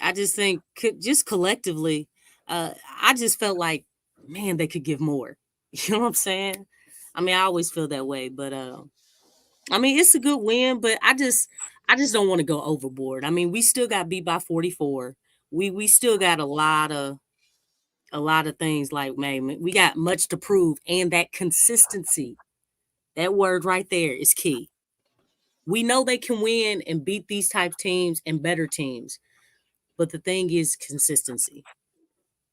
Speaker 11: I just think just collectively, I just felt like, man, they could give more. You know what I'm saying? I mean, I always feel that way, but I mean, it's a good win, but I just don't want to go overboard. I mean, we still got beat by 44. We still got a lot of things like, man, we got much to prove, and that consistency, that word right there is key. We know they can win and beat these type teams and better teams, but the thing is consistency.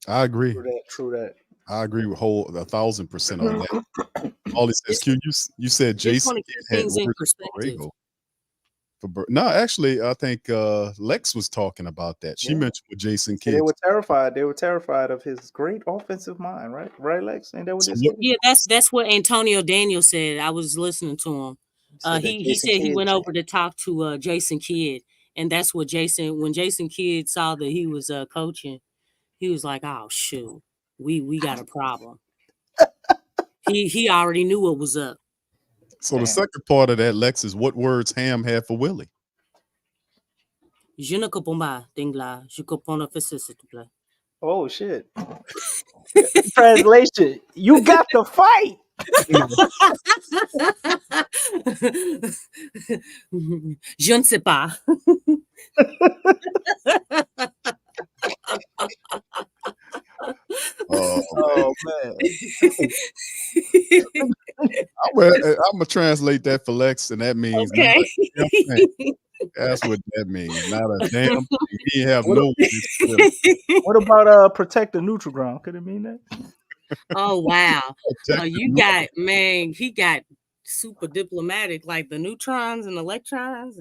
Speaker 9: I agree.
Speaker 10: True that.
Speaker 9: I agree with 1,000% on that. All it says, Q, you said Jason had
Speaker 11: things in perspective.
Speaker 9: No, actually, I think Lex was talking about that. She mentioned with Jason Kidd.
Speaker 10: They were terrified. They were terrified of his great offensive mind, right? Right, Lex? Ain't that what they said?
Speaker 11: Yeah, that's what Antonio Daniels said. I was listening to him. He said he went over to talk to Jason Kidd, And that's what when Jason Kidd saw that he was coaching, he was like, "Oh shoot, we got a problem." He already knew what was up.
Speaker 9: So the
Speaker 10: Damn.
Speaker 9: second part of that, Lex, is what words Ham had for Willie.
Speaker 11: Je ne comprends pas, Dingla. Je comprends le s'il te plaît.
Speaker 10: Oh shit. Translation: You got to fight.
Speaker 11: Je ne sais pas.
Speaker 9: Oh,
Speaker 10: Oh man.
Speaker 9: I'm gonna translate that for Lex, and that means not
Speaker 11: Okay.
Speaker 9: a damn thing. That's what that means. Not a damn thing. He have no Willie.
Speaker 10: What about protect the neutral ground? Could it mean that?
Speaker 11: Oh wow.
Speaker 9: Protect
Speaker 11: You
Speaker 9: the
Speaker 11: got he got super diplomatic, like the neutrons and electrons.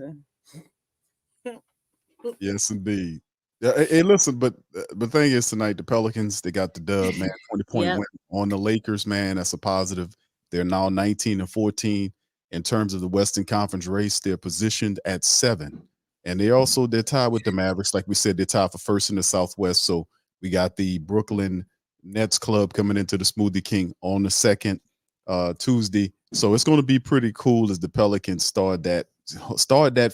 Speaker 9: Yes, indeed. Yeah, hey, listen, but the thing is tonight, the Pelicans, they got the dub, man. 20-point
Speaker 11: Yep.
Speaker 9: win on the Lakers, man. That's a positive. They're now 19-14 in terms of the Western Conference race. They're positioned at 7. And they're tied with the Mavericks. Like we said, they're tied for first in the Southwest. So we got the Brooklyn Nets club coming into the Smoothie King on the second Tuesday. So it's going to be pretty cool as the Pelicans start that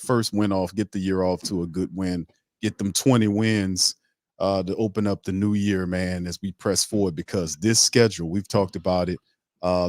Speaker 9: first win off, get the year off to a good win, get them 20 wins to open up the new year, man, as we press forward, because this schedule, we've talked about it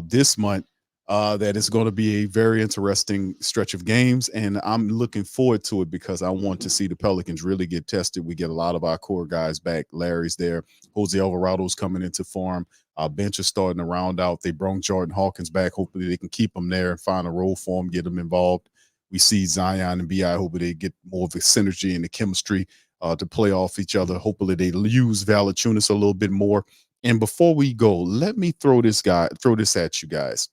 Speaker 9: this month, that is going to be a very interesting stretch of games. And I'm looking forward to it because I want to see the Pelicans really get tested. We get a lot of our core guys back. Larry's there. Jose Alvarado's coming into form. Our bench is starting to round out. They brought Jordan Hawkins back. Hopefully they can keep him there and find a role for him, get him involved. We see Zion and B.I. Hopefully they get more of the synergy and the chemistry to play off each other. Hopefully they use Valanciunas a little bit more. And before we go, let me throw this at you guys.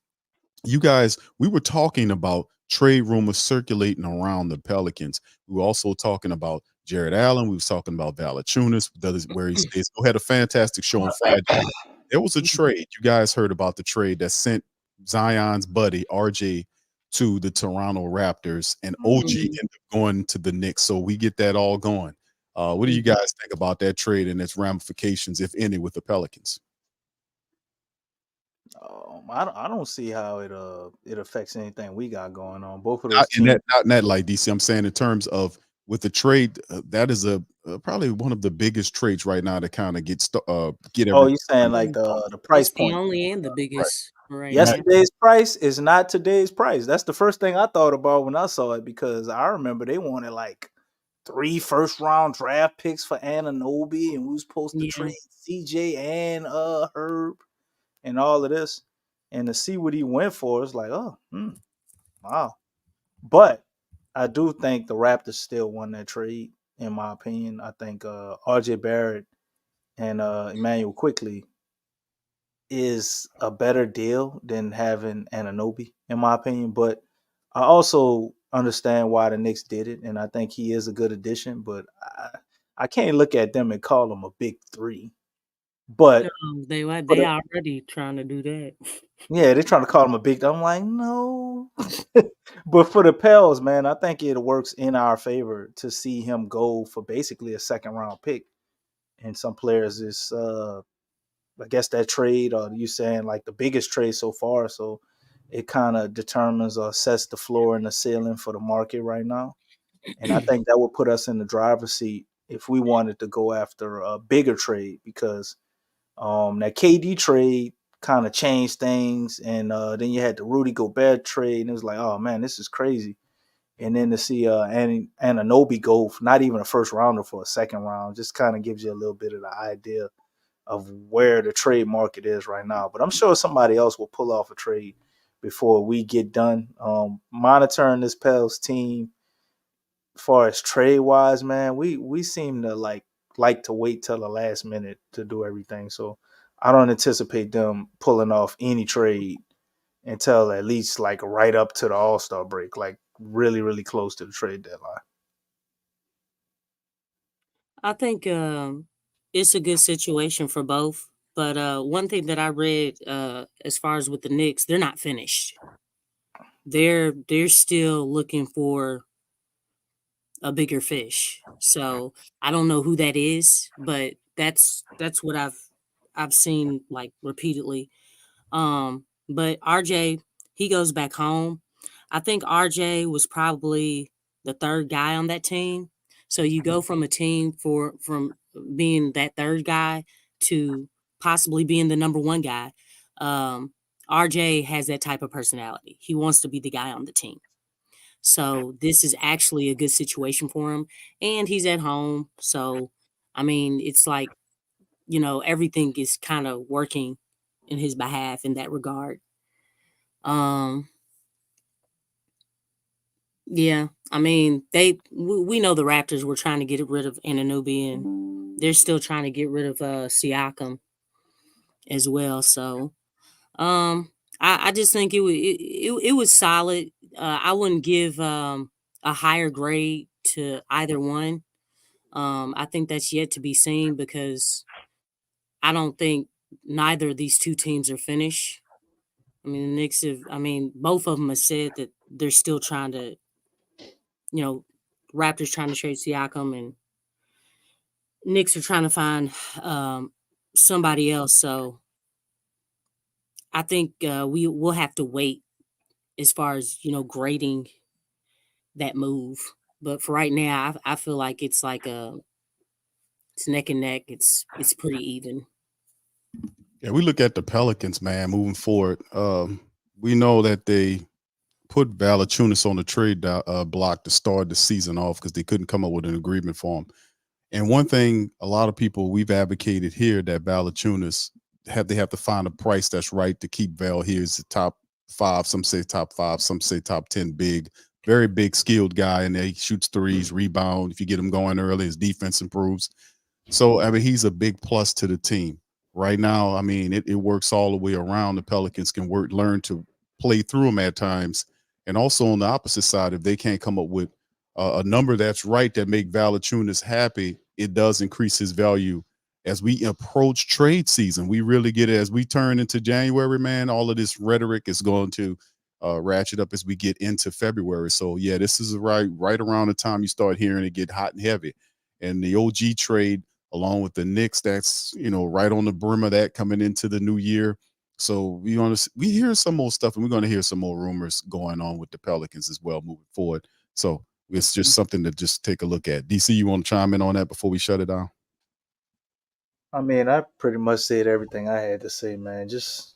Speaker 9: You guys, we were talking about trade rumors circulating around the Pelicans. We were also talking about Jared Allen. We was talking about Valanciunas, where he stays. We had a fantastic show on Friday. There was a trade. You guys heard about the trade that sent Zion's buddy RJ to the Toronto Raptors, and OG ended up going to the Knicks. So we get that all going. What do you guys think about that trade and its ramifications, if any, with the Pelicans?
Speaker 10: I don't see how it affects anything we got going on. Both of those
Speaker 9: Not in
Speaker 10: teams.
Speaker 9: that light, DC. I'm saying in terms of with the trade, that is probably one of the biggest trades right now to kind of get
Speaker 10: Oh,
Speaker 9: everything.
Speaker 10: you're saying like the price
Speaker 11: It's the
Speaker 10: point.
Speaker 11: only and the biggest right now.
Speaker 10: Yesterday's price is not today's price. That's the first thing I thought about when I saw it, because I remember they wanted like 3 first-round draft picks for Anunoby, and we was supposed to
Speaker 11: Yeah.
Speaker 10: trade CJ and Herb and all of this. And to see what he went for, it's like, wow. But I do think the Raptors still won that trade, in my opinion. I think RJ Barrett and Emmanuel Quickly is a better deal than having Anunoby, in my opinion. But I also understand why the Knicks did it, and I think he is a good addition. But I can't look at them and call them a big 3. But
Speaker 11: They already trying to do that.
Speaker 10: yeah, they're trying to call him a big. I'm like, no. But for the Pels, man, I think it works in our favor to see him go for basically a second-round pick. And some players is, I guess, that trade, or you saying like the biggest trade so far. So it kind of determines or sets the floor and the ceiling for the market right now. And I think that would put us in the driver's seat if we wanted to go after a bigger trade, because that KD trade kind of changed things. And then you had the Rudy Gobert trade, and it was like, oh man, this is crazy. And then to see Anunoby go for not even a first rounder for a second round just kind of gives you a little bit of the idea of where the trade market is right now. But I'm sure somebody else will pull off a trade before we get done. Monitoring this Pels team, as far as trade wise, man, we seem to like to wait till the last minute to do everything. So I don't anticipate them pulling off any trade until at least like right up to the All-Star break, like really, really close to the trade deadline.
Speaker 11: I think it's a good situation for both. But one thing that I read, as far as with the Knicks, they're not finished. They're still looking for a bigger fish. So I don't know who that is, but that's what I've seen like repeatedly. But RJ, he goes back home. I think RJ was probably the third guy on that team. So you go from a team from being that third guy to possibly being the number one guy. RJ has that type of personality. He wants to be the guy on the team. So this is actually a good situation for him. And he's at home. So, I mean, it's like, everything is kind of working in his behalf in that regard. Um, yeah, I mean, we know the Raptors were trying to get rid of Anunoby, and they're still trying to get rid of Siakam as well. So, I just think it was solid. I wouldn't give a higher grade to either one. I think that's yet to be seen because I don't think neither of these two teams are finished. I mean, the Knicks have. I mean, both of them have said that they're still trying to, Raptors trying to trade Siakam, and Knicks are trying to find somebody else. So I think we'll have to wait as far as grading that move. But for right now, I feel like it's like it's neck and neck. It's pretty even.
Speaker 9: Yeah, we look at the Pelicans, man, moving forward. We know that they put Valanciunas on the trade block to start the season off because they couldn't come up with an agreement for him. And one thing, a lot of people we've advocated here that Valanciunas they have to find a price that's right to keep Val here as the top 5. Some say top 5, some say top 10. Very big, skilled guy, and he shoots threes, rebound. If you get him going early, his defense improves. So I mean, he's a big plus to the team right now. I mean, it works all the way around. The Pelicans can learn to play through him at times, and also on the opposite side, if they can't come up with a number that's right that make Valanciunas happy, it does increase his value as we approach trade season. We really get it as we turn into January, man. All of this rhetoric is going to ratchet up as we get into February. So yeah, this is right around the time you start hearing it get hot and heavy. And the OG trade, along with the Knicks, that's right on the brim of that coming into the new year. So we hear some more stuff, and we're going to hear some more rumors going on with the Pelicans as well moving forward. So it's just something to just take a look at. DC, you want to chime in on that before we shut it down?
Speaker 10: I mean, I pretty much said everything I had to say, man. Just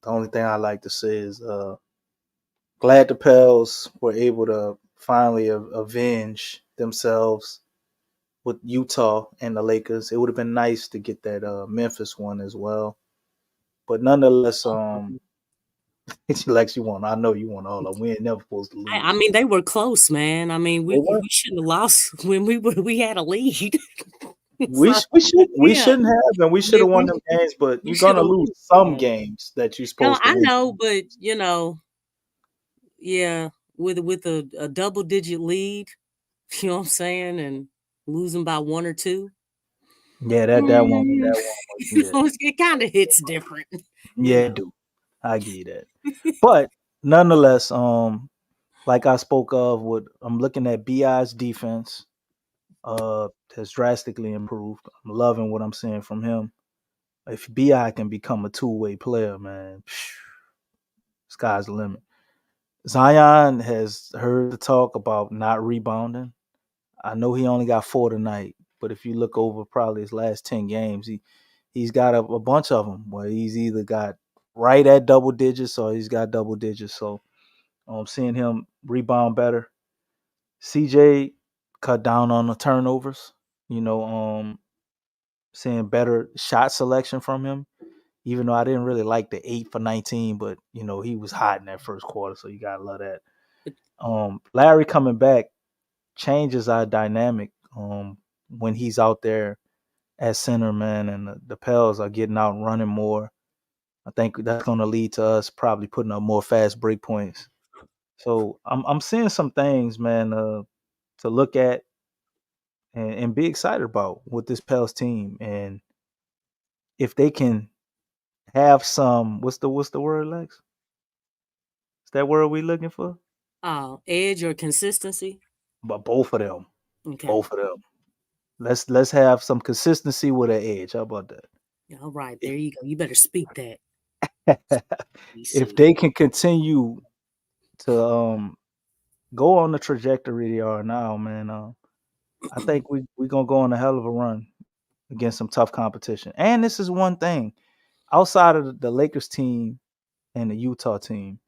Speaker 10: the only thing I like to say is glad the Pels were able to finally avenge themselves with Utah and the Lakers. It would have been nice to get that Memphis one as well. But nonetheless, Lex, I know you want all of them. We ain't never supposed to lose.
Speaker 11: I mean, they were close, man. I mean,
Speaker 10: They were.
Speaker 11: we shouldn't have lost when we had a lead.
Speaker 10: We shouldn't have, and we should have won them games. But
Speaker 11: we
Speaker 10: you're gonna
Speaker 11: shoulda
Speaker 10: lose
Speaker 11: won
Speaker 10: some
Speaker 11: them.
Speaker 10: games that you're
Speaker 11: No,
Speaker 10: supposed to
Speaker 11: I
Speaker 10: win.
Speaker 11: know, but yeah, with a double digit lead, you know what I'm saying, and losing by 1 or 2.
Speaker 10: Yeah, that one was yeah.
Speaker 11: It kind of hits different.
Speaker 10: Yeah, it do. I get you that. But nonetheless, like I spoke of, I'm looking at BI's defense, has drastically improved. I'm loving what I'm seeing from him. If BI can become a two-way player, man, sky's the limit. Zion has heard the talk about not rebounding. I know he only got 4 tonight, but if you look over probably his last 10 games, he's got a bunch of them where he's either got right at double digits or he's got double digits. So seeing him rebound better. CJ cut down on the turnovers. Seeing better shot selection from him. Even though I didn't really like the 8 for 19, but he was hot in that first quarter, so you gotta love that. Larry coming back changes our dynamic when he's out there at center, man, and the Pels are getting out and running more. I think that's going to lead to us probably putting up more fast break points. So I'm seeing some things, man, to look at and be excited about with this Pels team, and if they can have some what's the word, Lex? Is that word we looking for?
Speaker 11: Edge or consistency?
Speaker 10: But both of them.
Speaker 11: Okay.
Speaker 10: Both of them. Let's have some consistency with an edge. How about that?
Speaker 11: All right. There you go. You better speak that.
Speaker 10: If they can continue to go on the trajectory they are now, man, I think we're gonna go on a hell of a run against some tough competition. And this is one thing outside of the Lakers team and the Utah team,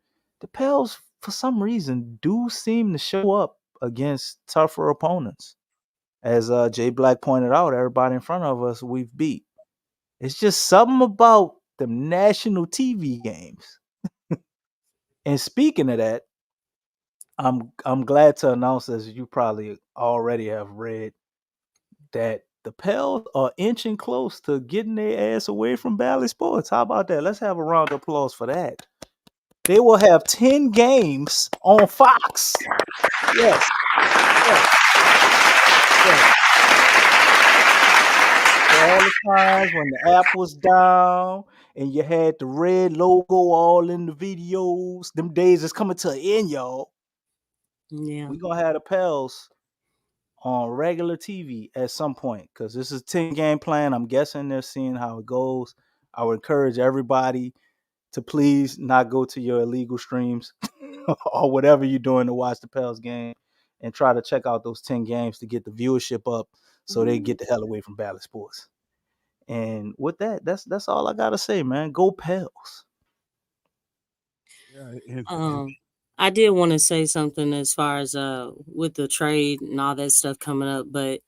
Speaker 10: the Pels for some reason do seem to show up against tougher opponents. As Jay Black pointed out, everybody in front of us we've beat. It's just something about the national TV games. And speaking of that, I'm glad to announce, as you probably already have read, that the Pels are inching close to getting their ass away from Bally Sports. How about that? Let's have a round of applause for that. They will have 10 games on Fox. Yes. For all the times when the app was down and you had the red logo all in the videos, them days is coming to an end, y'all.
Speaker 11: Yeah.
Speaker 10: We're going to have the Pels on regular TV at some point because this is a 10-game plan. I'm guessing they're seeing how it goes. I would encourage everybody to please not go to your illegal streams or whatever you're doing to watch the Pels game and try to check out those 10 games to get the viewership up so they get the hell away from Bally Sports. And with that, that's all I gotta say, man. Go Pels.
Speaker 9: Yeah,
Speaker 11: I did want to say something as far as with the trade and all that stuff coming up, but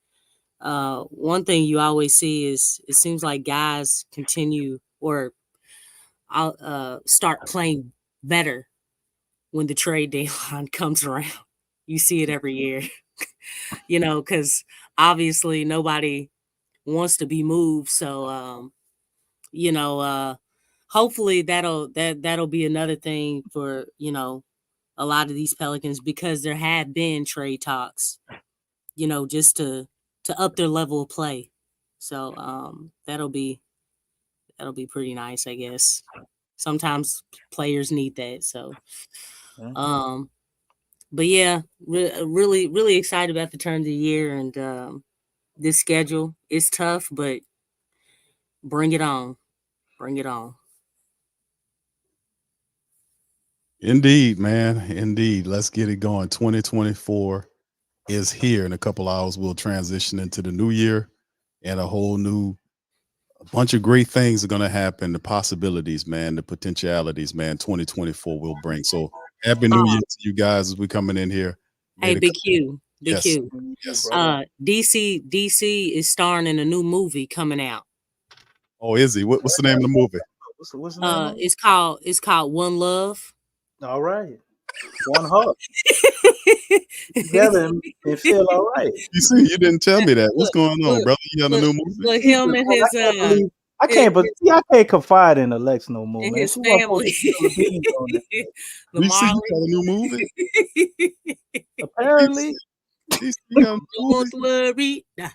Speaker 11: one thing you always see is it seems like guys continue or start playing better when the trade deadline comes around. You see it every year, because obviously nobody wants to be moved. So, hopefully that'll be another thing for, a lot of these Pelicans because there have been trade talks, just to up their level of play. So, that'll be pretty nice, I guess. Sometimes players need that. So, but yeah, really, really excited about the turn of the year and this schedule. It's tough, but bring it on. Bring it on.
Speaker 9: Indeed, man. Indeed. Let's get it going. 2024 is here. In a couple hours, we'll transition into the new year and a bunch of great things are going to happen. The possibilities, man, the potentialities, man, 2024 will bring. So happy new year to you guys as we coming in here.
Speaker 11: Hey, Big Q. Big
Speaker 9: Yes.
Speaker 11: Q.
Speaker 9: Yes.
Speaker 11: DC is starring in a new movie coming out.
Speaker 9: Oh, is he? What's the name of the movie?
Speaker 10: What's the name of it?
Speaker 11: It's called One Love.
Speaker 10: All right. One hug. Together and feel all right.
Speaker 9: You see, you didn't tell me that. What's going on, brother? You got a new movie?
Speaker 11: Look, him and his
Speaker 10: I can't confide in Alex no more,
Speaker 11: and
Speaker 10: man.
Speaker 11: his
Speaker 10: She wasn't supposed
Speaker 11: family.
Speaker 10: to spill the beans on that.
Speaker 11: The
Speaker 9: You see, you got a new movie?
Speaker 10: Apparently.
Speaker 9: DC got a new
Speaker 11: Don't
Speaker 9: movie?
Speaker 11: worry.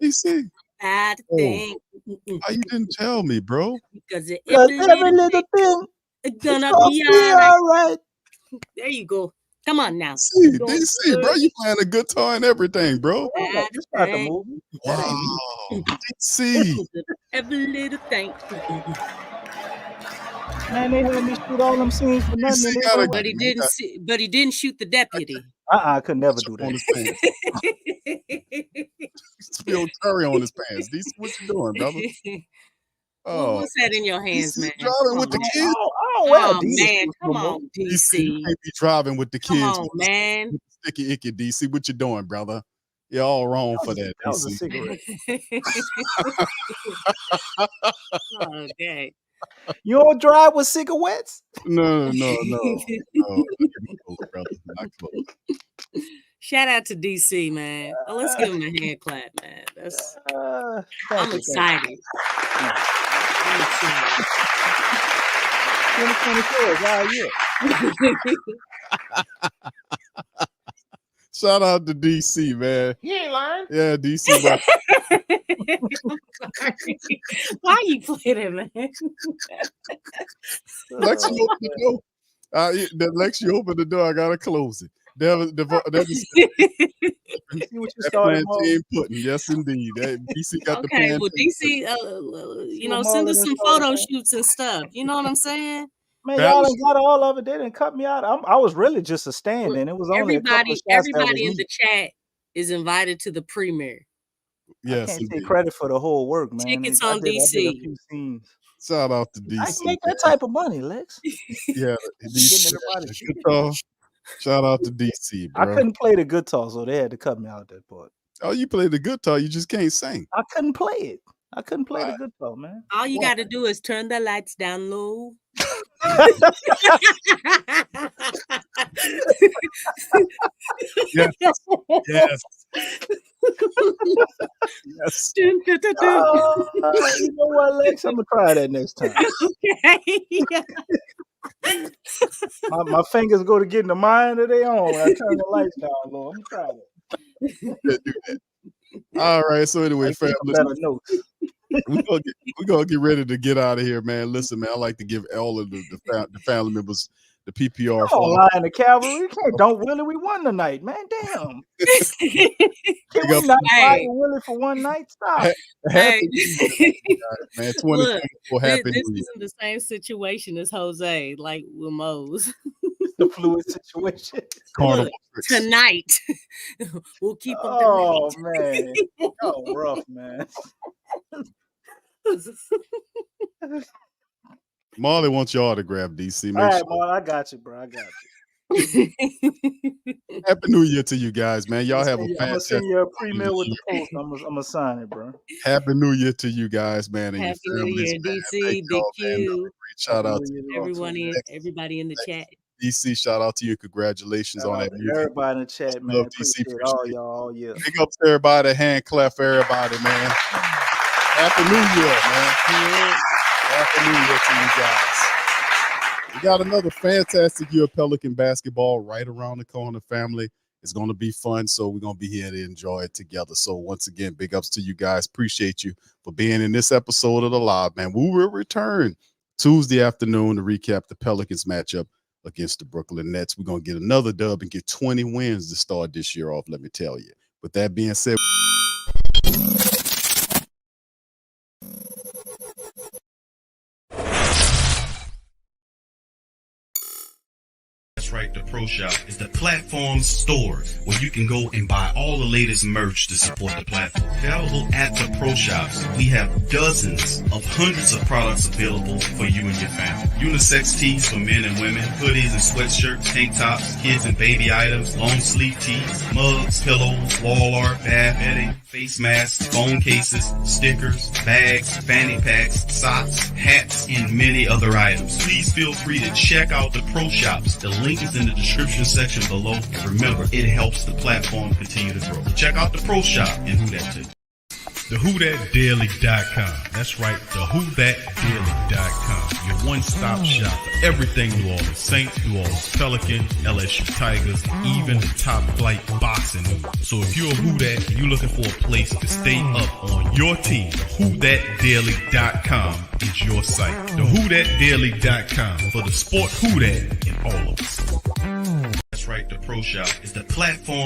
Speaker 9: DC.
Speaker 11: I
Speaker 9: Oh,
Speaker 11: think
Speaker 9: how you didn't tell me, bro?
Speaker 11: because
Speaker 10: Every little thing
Speaker 11: it's gonna
Speaker 10: gonna
Speaker 11: be
Speaker 10: be
Speaker 11: all right.
Speaker 10: all right.
Speaker 11: There you go. Come on now.
Speaker 9: DC,
Speaker 11: Don't
Speaker 9: DC, bro, you playing a guitar and everything, bro.
Speaker 11: I
Speaker 10: That's not the
Speaker 11: think
Speaker 10: movie.
Speaker 9: Wow, DC.
Speaker 11: every little thing.
Speaker 10: Man, they had me shoot all them scenes for nothing.
Speaker 9: DC got a
Speaker 11: But he didn't shoot the deputy.
Speaker 10: I could never do
Speaker 9: on
Speaker 10: that.
Speaker 9: his pants. Spilled curry on his pants. DC, what you doing, brother? Oh,
Speaker 11: What's that in your hands,
Speaker 9: DC
Speaker 11: man?
Speaker 9: driving with the kids.
Speaker 10: Well,
Speaker 11: Man, come on,
Speaker 9: DC, you
Speaker 11: DC.
Speaker 9: can't be driving with the
Speaker 11: Come
Speaker 9: kids.
Speaker 11: on, man.
Speaker 9: With the sticky icky, DC. What you doing, brother? You're all wrong for that,
Speaker 10: That was a
Speaker 9: DC.
Speaker 10: cigarette.
Speaker 11: Okay.
Speaker 10: You don't drive with cigarettes?
Speaker 9: No. Not close, brother. Not close.
Speaker 11: Shout out to DC, man. Oh, let's give him a hand clap, man. That's
Speaker 10: Thank
Speaker 11: I'm
Speaker 10: you.
Speaker 11: excited. I'm excited.
Speaker 10: 2024 is our year.
Speaker 9: Shout out to DC, man.
Speaker 12: He ain't lying.
Speaker 9: Yeah, DC. Bro.
Speaker 11: Why you playing it, man?
Speaker 9: Lex, you open the door. Lex, you open the door. I gotta close it.
Speaker 10: See what you
Speaker 9: That
Speaker 10: started, Mo?
Speaker 9: plantain pudding, yes indeed. That DC got the
Speaker 11: Okay,
Speaker 9: plantain.
Speaker 11: well, DC,
Speaker 10: See
Speaker 11: you
Speaker 10: what
Speaker 11: know, send
Speaker 10: Marlon
Speaker 11: us
Speaker 10: done
Speaker 11: some
Speaker 10: started,
Speaker 11: photo
Speaker 10: man?
Speaker 11: shoots and stuff. You know what I'm saying?
Speaker 10: Man,
Speaker 9: That
Speaker 10: y'all
Speaker 9: was-
Speaker 10: ain't got all of it. They didn't cut me out. I was really just a stand-in. It was only a couple of shots that was
Speaker 11: Everybody in
Speaker 10: me.
Speaker 11: the chat is invited to the premiere.
Speaker 10: I
Speaker 9: Yes,
Speaker 10: can't take
Speaker 9: indeed.
Speaker 10: credit for the whole work, man.
Speaker 11: Tickets
Speaker 10: I
Speaker 11: on
Speaker 10: did a
Speaker 11: DC.
Speaker 10: few scenes.
Speaker 9: Shout out to
Speaker 10: I
Speaker 9: DC.
Speaker 10: can make that
Speaker 9: man.
Speaker 10: type of money, Lex.
Speaker 9: Yeah,
Speaker 10: Getting
Speaker 9: DC.
Speaker 10: everybody shooting.
Speaker 9: Guitar. Shout out to DC,
Speaker 10: I
Speaker 9: bro.
Speaker 10: couldn't play the guitar, so they had to cut me out that part.
Speaker 9: Oh, you play the guitar, you just can't sing.
Speaker 10: I couldn't play it. I couldn't play the guitar, man.
Speaker 11: All you
Speaker 10: Why?
Speaker 11: got to do is turn the lights down low.
Speaker 9: Yes. Yes. Yes.
Speaker 11: Dun, dun, dun, dun.
Speaker 10: You know what, Lex? I'm gonna try that next time.
Speaker 11: Okay.
Speaker 10: My fingers go to getting the mind of their own. I turn the lights down low. I'm gonna try that.
Speaker 9: Do that. All right. So anyway,
Speaker 10: I
Speaker 9: fam,
Speaker 10: take a
Speaker 9: listen,
Speaker 10: better note.
Speaker 9: we're gonna get ready to get out of here, man. Listen, man, I like to give all of the family members the PPR.
Speaker 10: Oh, lying the cavalry. We can't don't Willie. We won tonight, man. Damn. Can we not fire Willie for one night? Stop.
Speaker 9: Happy New Year, man. 2024 Happy
Speaker 11: This
Speaker 9: New Year.
Speaker 11: isn't the same situation as Jose, like with Mose.
Speaker 10: The fluid situation.
Speaker 9: Carnival
Speaker 11: Look,
Speaker 9: tricks.
Speaker 11: tonight. We'll keep them
Speaker 10: Oh
Speaker 11: tonight.
Speaker 10: man. Oh, rough, man.
Speaker 9: Marley wants your autograph, DC.
Speaker 10: All
Speaker 9: Make
Speaker 10: right,
Speaker 9: sure.
Speaker 10: boy. I got you, bro. I got you.
Speaker 9: Happy New Year to you guys, man. Y'all have a
Speaker 10: I'm gonna
Speaker 9: fantastic
Speaker 10: send you a pre-mail with the post. I'm gonna sign it, bro.
Speaker 9: Happy New Year to you guys, man, and
Speaker 11: Happy
Speaker 9: your
Speaker 11: New
Speaker 9: families,
Speaker 11: Year,
Speaker 9: man.
Speaker 11: DC,
Speaker 9: Thank
Speaker 11: Big
Speaker 9: y'all, man.
Speaker 11: Q,
Speaker 9: Shout out
Speaker 10: Happy
Speaker 9: to
Speaker 10: New Year to y'all,
Speaker 11: everyone
Speaker 10: too.
Speaker 11: everybody in the chat.
Speaker 9: DC. Shout out to you. Congratulations
Speaker 10: Shout
Speaker 9: on
Speaker 10: out
Speaker 9: that
Speaker 10: to
Speaker 9: music.
Speaker 10: everybody in the chat, man.
Speaker 9: Love DC.
Speaker 10: Appreciate all
Speaker 9: Appreciate
Speaker 10: y'all all year.
Speaker 9: Big ups to everybody. Hand clap for everybody, man. Happy New Year, man. Happy New Year to you guys. We got another fantastic year of Pelican basketball right around the corner, family. It's going to be fun, so we're going to be here to enjoy it together. So once again, big ups to you guys. Appreciate you for being in this episode of The Live, man. We will return Tuesday afternoon to recap the Pelicans matchup against the Brooklyn Nets. We're going to get another dub and get 20 wins to start this year off, let me tell you. With that being said,
Speaker 13: That's right, the Pro Shop is the platform store where you can go and buy all the latest merch to support the platform. Available at the Pro Shops, we have dozens of hundreds of products available for you and your family. Unisex tees for men and women, hoodies and sweatshirts, tank tops, kids and baby items, long sleeve tees, mugs, pillows, wall art, bath bedding, face masks, phone cases, stickers, bags, fanny packs, socks, hats, and many other items. Please feel free to check out the Pro Shops. The link is in the description section below. And remember, it helps the platform continue to grow. Check out the Pro Shop and Who That too.
Speaker 14: TheWhoThatDaily.com. That's right, TheWhoThatDaily.com. Your one-stop shop for everything New Orleans Saints, New Orleans Pelicans, LSU Tigers, even the top flight boxing news. So if you're a Who That and you're looking for a place to stay up on your team, TheWhoThatDaily.com is your site. TheWhoThatDaily.com for the sport Who That in all of us. That's right, the Pro Shop is the platform